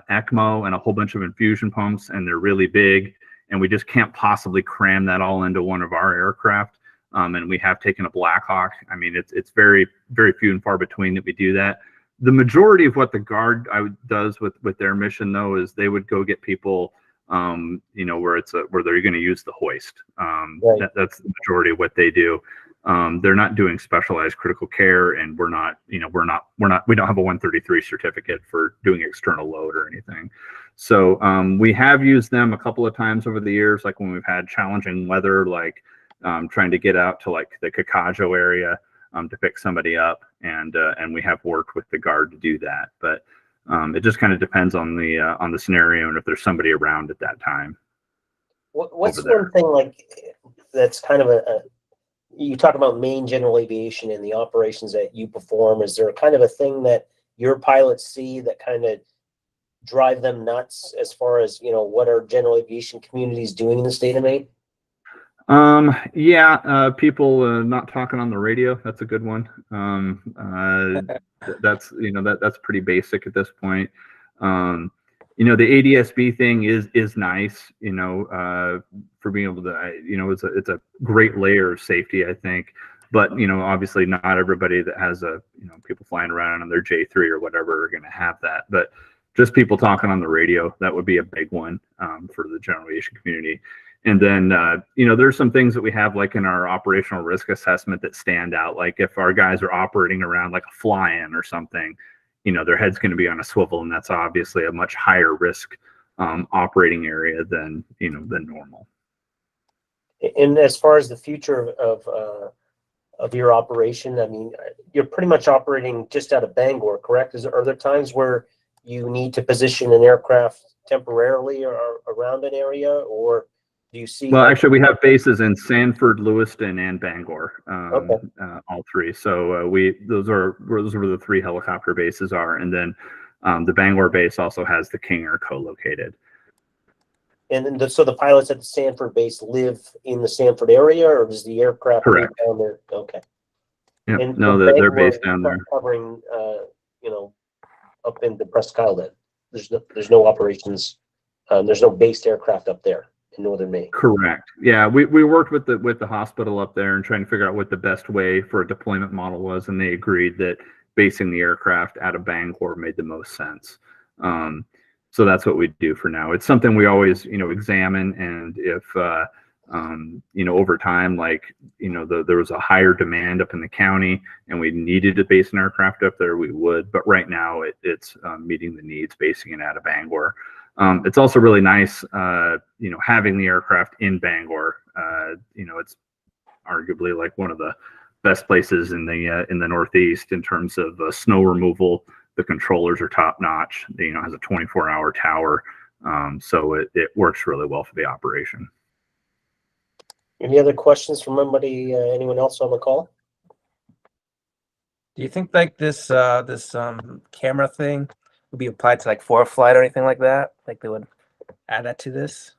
Speaker 2: ECMO and a whole bunch of infusion pumps, and they're really big, and we just can't possibly cram that all into one of our aircraft. And we have taken a Black Hawk. I mean, it's very, very few and far between that we do that. The majority of what the Guard does with their mission, though, is they would go get people, you know, where they're going to use the hoist.
Speaker 1: Right.
Speaker 2: That's the majority of what they do. They're not doing specialized critical care, and we don't have a 133 certificate for doing external load or anything. So we have used them a couple of times over the years, like when we've had challenging weather, like trying to get out to like the Kakajo area to pick somebody up, and we have worked with the Guard to do that. But it just kind of depends on the scenario and if there's somebody around at that time.
Speaker 1: What's one thing like that's kind of you talk about Maine General Aviation and the operations that you perform. Is there kind of a thing that your pilots see that kind of drive them nuts as far as, you know, what are general aviation communities doing in the state of Maine?
Speaker 2: Yeah, people not talking on the radio. That's a good one. That's, you know, that's pretty basic at this point. You know, the ADSB thing is nice, you know, for being able to, you know, it's a great layer of safety, I think. But, you know, obviously not everybody that has you know, people flying around on their J3 or whatever are going to have that. But just people talking on the radio, that would be a big one for the general aviation community. And then, you know, there's some things that we have like in our operational risk assessment that stand out. Like if our guys are operating around like a fly-in or something, you know, their head's going to be on a swivel, and that's obviously a much higher risk operating area than, you know, than normal.
Speaker 1: And as far as the future of your operation, I mean, you're pretty much operating just out of Bangor, correct? Are there times where you need to position an aircraft temporarily or around an area, or do you see?
Speaker 2: Well, actually, we have bases in Sanford, Lewiston, and Bangor,
Speaker 1: Okay.
Speaker 2: all three. So those are where the three helicopter bases are, and then the Bangor base also has the Hangar co-located.
Speaker 1: And then so the pilots at the Sanford base live in the Sanford area, or does the aircraft live
Speaker 2: Correct.
Speaker 1: down there? Okay.
Speaker 2: Yeah,
Speaker 1: And
Speaker 2: no,
Speaker 1: the
Speaker 2: they're
Speaker 1: Bangor
Speaker 2: based down there.
Speaker 1: covering, you know, up in the Presque Isle. There's no operations. There's no based aircraft up there in northern Maine.
Speaker 2: Correct. Yeah, we worked with the hospital up there and trying to figure out what the best way for a deployment model was, and they agreed that basing the aircraft out of Bangor made the most sense. So that's what we do for now. It's something we always, you know, examine, and if you know, over time, like, you know, there was a higher demand up in the county and we needed to base an aircraft up there, we would. But right now, it's meeting the needs, basing it out of Bangor. It's also really nice, you know, having the aircraft in Bangor. You know, it's arguably like one of the best places in the Northeast in terms of snow removal. The controllers are top notch. You know, has a 24-hour tower, so it works really well for the operation.
Speaker 1: Any other questions from anybody? Anyone else on the call?
Speaker 4: Do you think like this camera thing would be applied to like Flight or anything like that? Like they would add that to this?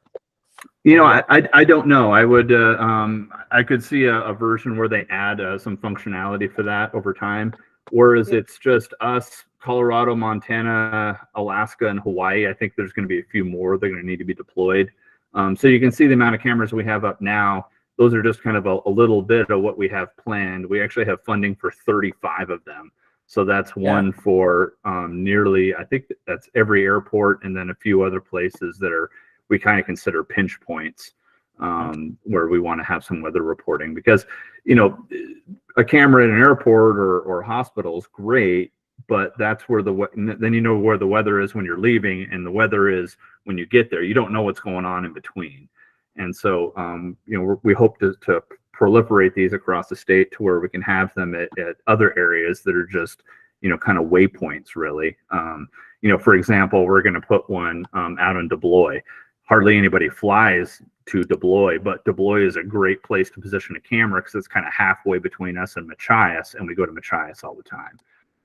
Speaker 2: You know, I don't know. I would I could see a version where they add some functionality for that over time, whereas it's just us, Colorado, Montana, Alaska, and Hawaii. I think there's going to be a few more that are going to need to be deployed. So you can see the amount of cameras we have up now. Those are just kind of a little bit of what we have planned. We actually have funding for 35 of them. So that's one for nearly, I think that's every airport, and then a few other places that we kind of consider pinch points where we want to have some weather reporting. Because, you know, a camera in an airport or hospital is great, but that's where then you know where the weather is when you're leaving, and the weather is when you get there. You don't know what's going on in between. And so, you know, we hope to proliferate these across the state to where we can have them at other areas that are just, you know, kind of waypoints, really. You know, for example, we're going to put one out in Deploy. Hardly anybody flies to Deploy, but Deploy is a great place to position a camera because it's kind of halfway between us and Machias, and we go to Machias all the time.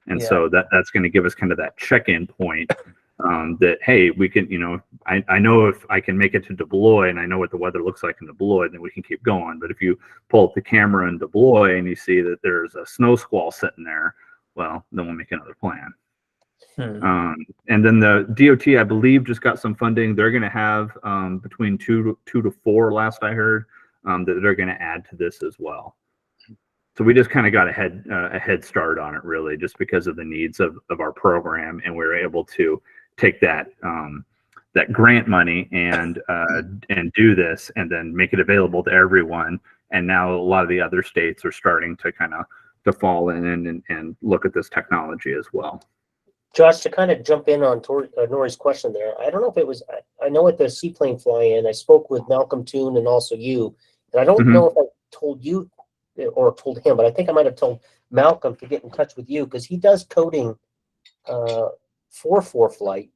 Speaker 2: And
Speaker 4: Yeah.
Speaker 2: so that's going to give us kind of that check-in point that, hey, we can, I know if I can make it to deploy and I know what the weather looks like in deploy, then we can keep going. But if you pull up the camera and deploy and you see that there's a snow squall sitting there, well, then we'll make another plan. And then the DOT, I believe, just got some funding. They're going to have between two to four, last I heard, that they're going to add to this as well. So we just kind of got a head start on it, really, just because of the needs of our program, and we were able to take that that grant money and do this, and then make it available to everyone. And now a lot of the other states are starting to kind of to fall in and look at this technology as well.
Speaker 1: Josh, to kind of jump in on Nori's question there, I don't know if it was, I know at the seaplane fly-in, I spoke with Malcolm Toon and also you, and I don't know if I told you or told him, but I think I might have told Malcolm to get in touch with you, because he does coding for Flight,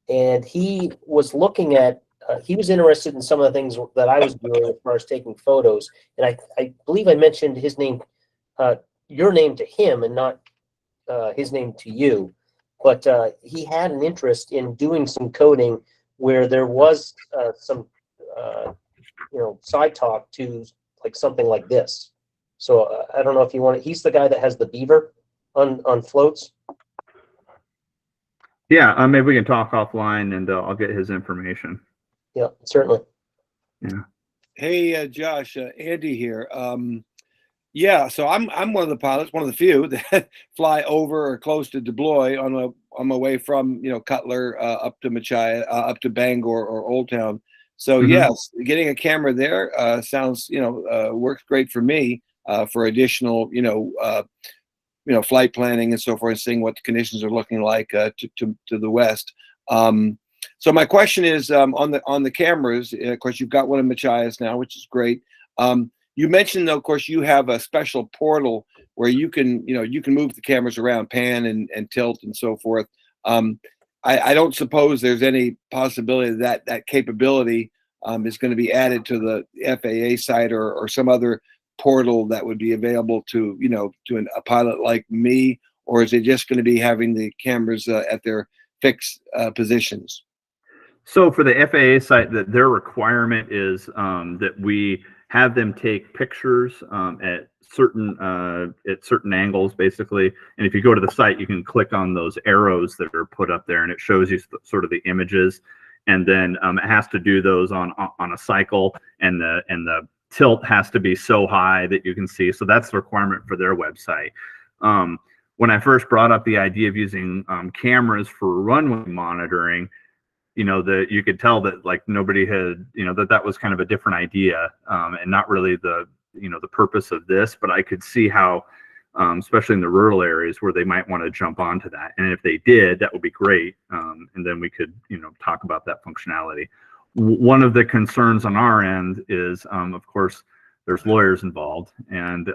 Speaker 1: and he was looking at, he was interested in some of the things that I was doing as far as taking photos, and I believe I mentioned his name, your name to him, and not his name to you. But he had an interest in doing some coding where there was some, side talk to like something like this. So I don't know if you want to, he's the guy that has the beaver on floats.
Speaker 2: Yeah, maybe we can talk offline, and I'll get his information.
Speaker 1: Yeah, certainly.
Speaker 2: Yeah.
Speaker 6: Hey, Josh, Andy here. Yeah, so I'm one of the pilots, one of the few that fly over or close to deploy on my way from Cutler up to Machaya, up to Bangor or Old Town. So yes, getting a camera there sounds works great for me for additional flight planning and so forth, and seeing what the conditions are looking like to the west. So my question is on the cameras. Of course, you've got one in Machias now, which is great. You mentioned, though, of course, you have a special portal where you can move the cameras around, pan and tilt and so forth. I don't suppose there's any possibility that capability is going to be added to the FAA site or some other portal that would be available to a pilot like me, or is it just going to be having the cameras at their fixed positions?
Speaker 2: So for the FAA site, that their requirement is that we have them take pictures at certain angles, basically. And if you go to the site, you can click on those arrows that are put up there, and it shows you sort of the images. And then it has to do those on a cycle, and the tilt has to be so high that you can see. So that's the requirement for their website. When I first brought up the idea of using cameras for runway monitoring, that you could tell that like nobody had, that was kind of a different idea, and not really the purpose of this. But I could see how, especially in the rural areas, where they might want to jump onto that. And if they did, that would be great. And then we could, talk about that functionality. One of the concerns on our end is, of course, there's lawyers involved, and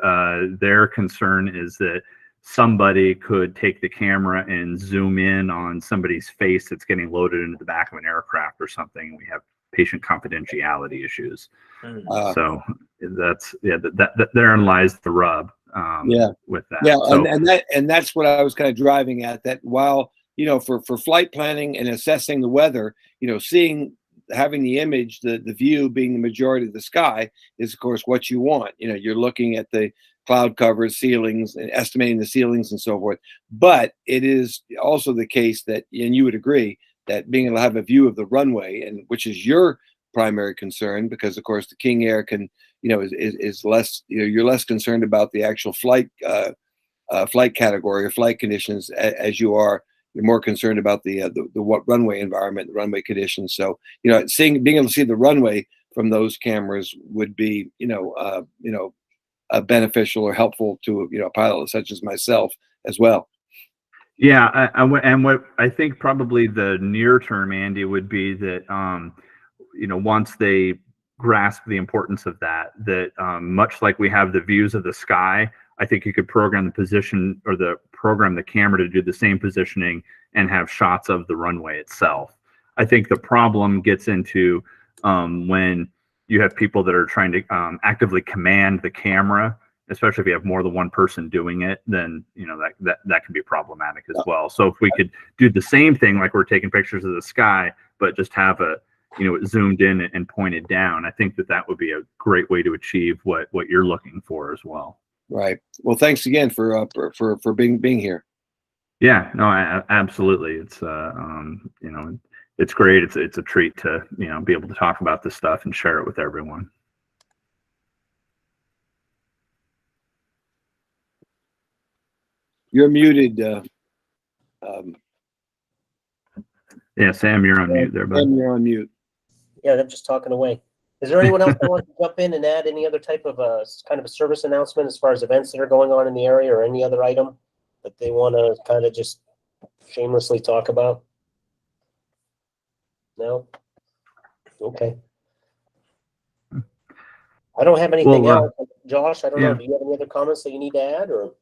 Speaker 2: their concern is that somebody could take the camera and zoom in on somebody's face that's getting loaded into the back of an aircraft or something, and we have patient confidentiality issues. So that's that therein lies the rub. With that.
Speaker 6: Yeah,
Speaker 2: so,
Speaker 6: and that's what I was kind of driving at. That while for flight planning and assessing the weather, having the image, the view being the majority of the sky is of course what you want. You're looking at the cloud covers, ceilings, and estimating the ceilings and so forth. But it is also the case that, and you would agree, that being able to have a view of the runway, and which is your primary concern, because of course the King Air can, is less, you're less concerned about the actual flight category or flight conditions as you are. You're more concerned about the runway environment, the runway conditions. So, being able to see the runway from those cameras would be, beneficial or helpful to a pilot such as myself as well.
Speaker 2: Yeah, and what I think probably the near term, Andy, would be that once they grasp the importance of that, much like we have the views of the sky, I think you could program the position or program the camera to do the same positioning and have shots of the runway itself. I think the problem gets into when you have people that are trying to actively command the camera especially if you have more than one person doing it, then that can be problematic as well. So if we could do the same thing, like we're taking pictures of the sky, but just have it zoomed in and pointed down, I think that would be a great way to achieve what you're looking for as well.
Speaker 6: Right. Well, thanks again for being here.
Speaker 2: Yeah, no, absolutely. It's it's great. It's a treat to be able to talk about this stuff and share it with everyone.
Speaker 6: You're muted.
Speaker 2: Yeah, Sam, you're on mute there, bud.
Speaker 6: Sam, you're on mute.
Speaker 1: Yeah, I'm just talking away. Is there anyone else that wants to jump in and add any other type of kind of a service announcement as far as events that are going on in the area, or any other item that they want to kind of just shamelessly talk about? No? Okay. I don't have anything else. Josh, I don't know. Do you have any other comments that you need to add, or?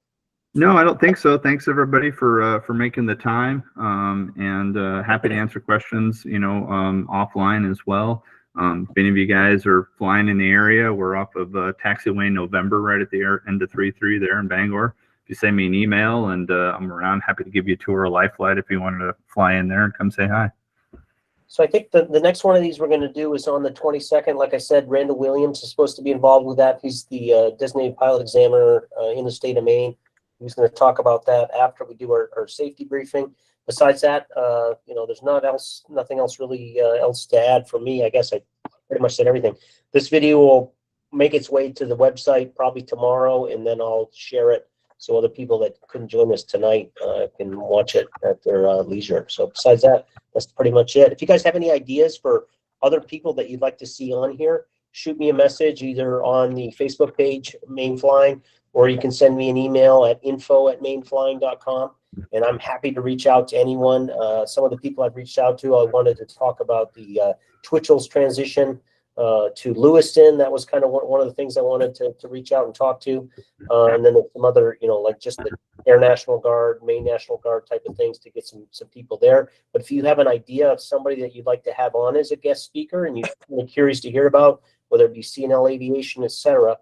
Speaker 2: No, I don't think so. Thanks everybody for making the time, and happy to answer questions, offline as well. If any of you guys are flying in the area, we're off of Taxiway November, right at the end of 3-3 there in Bangor. If you send me an email, and I'm around, happy to give you a tour of Lifeflight if you wanted to fly in there and come say hi.
Speaker 1: So I think the next one of these we're going to do is on the 22nd. Like I said, Randall Williams is supposed to be involved with that. He's the designated pilot examiner in the state of Maine. He's going to talk about that after we do our safety briefing. Besides that, there's nothing else really else to add from me. I guess I pretty much said everything. This video will make its way to the website probably tomorrow, and then I'll share it so other people that couldn't join us tonight can watch it at their leisure. So besides that, that's pretty much it. If you guys have any ideas for other people that you'd like to see on here, shoot me a message either on the Facebook page, Maine Flying, or you can send me an email at info@maineflying.com, and I'm happy to reach out to anyone. Some of the people I've reached out to, I wanted to talk about the Twitchell's transition to Lewiston. That was kind of one of the things I wanted to reach out and talk to. And then there's some other, like just the Air National Guard, Maine National Guard type of things to get some people there. But if you have an idea of somebody that you'd like to have on as a guest speaker and you're curious to hear about, whether it be General Aviation, etc.,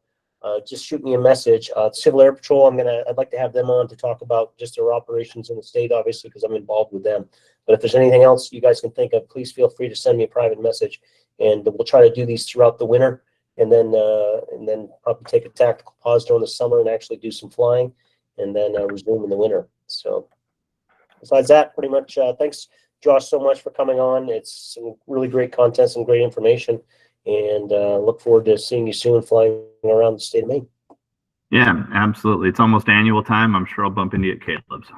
Speaker 1: just shoot me a message. Civil Air Patrol, I'd like to have them on to talk about just their operations in the state, obviously, because I'm involved with them. But if there's anything else you guys can think of, please feel free to send me a private message, and we'll try to do these throughout the winter, and then probably take a tactical pause during the summer and actually do some flying, and then resume in the winter. So besides that, pretty much, thanks, Josh, so much for coming on. It's some really great content, some great information, and look forward to seeing you soon flying around the state of Maine.
Speaker 2: Yeah, absolutely. It's almost annual time. I'm sure I'll bump into you at Caleb's.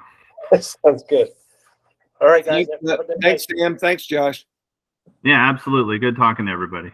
Speaker 1: Sounds good. All right, guys.
Speaker 6: Thanks, Sam. Thanks, Josh.
Speaker 2: Yeah, absolutely. Good talking to everybody.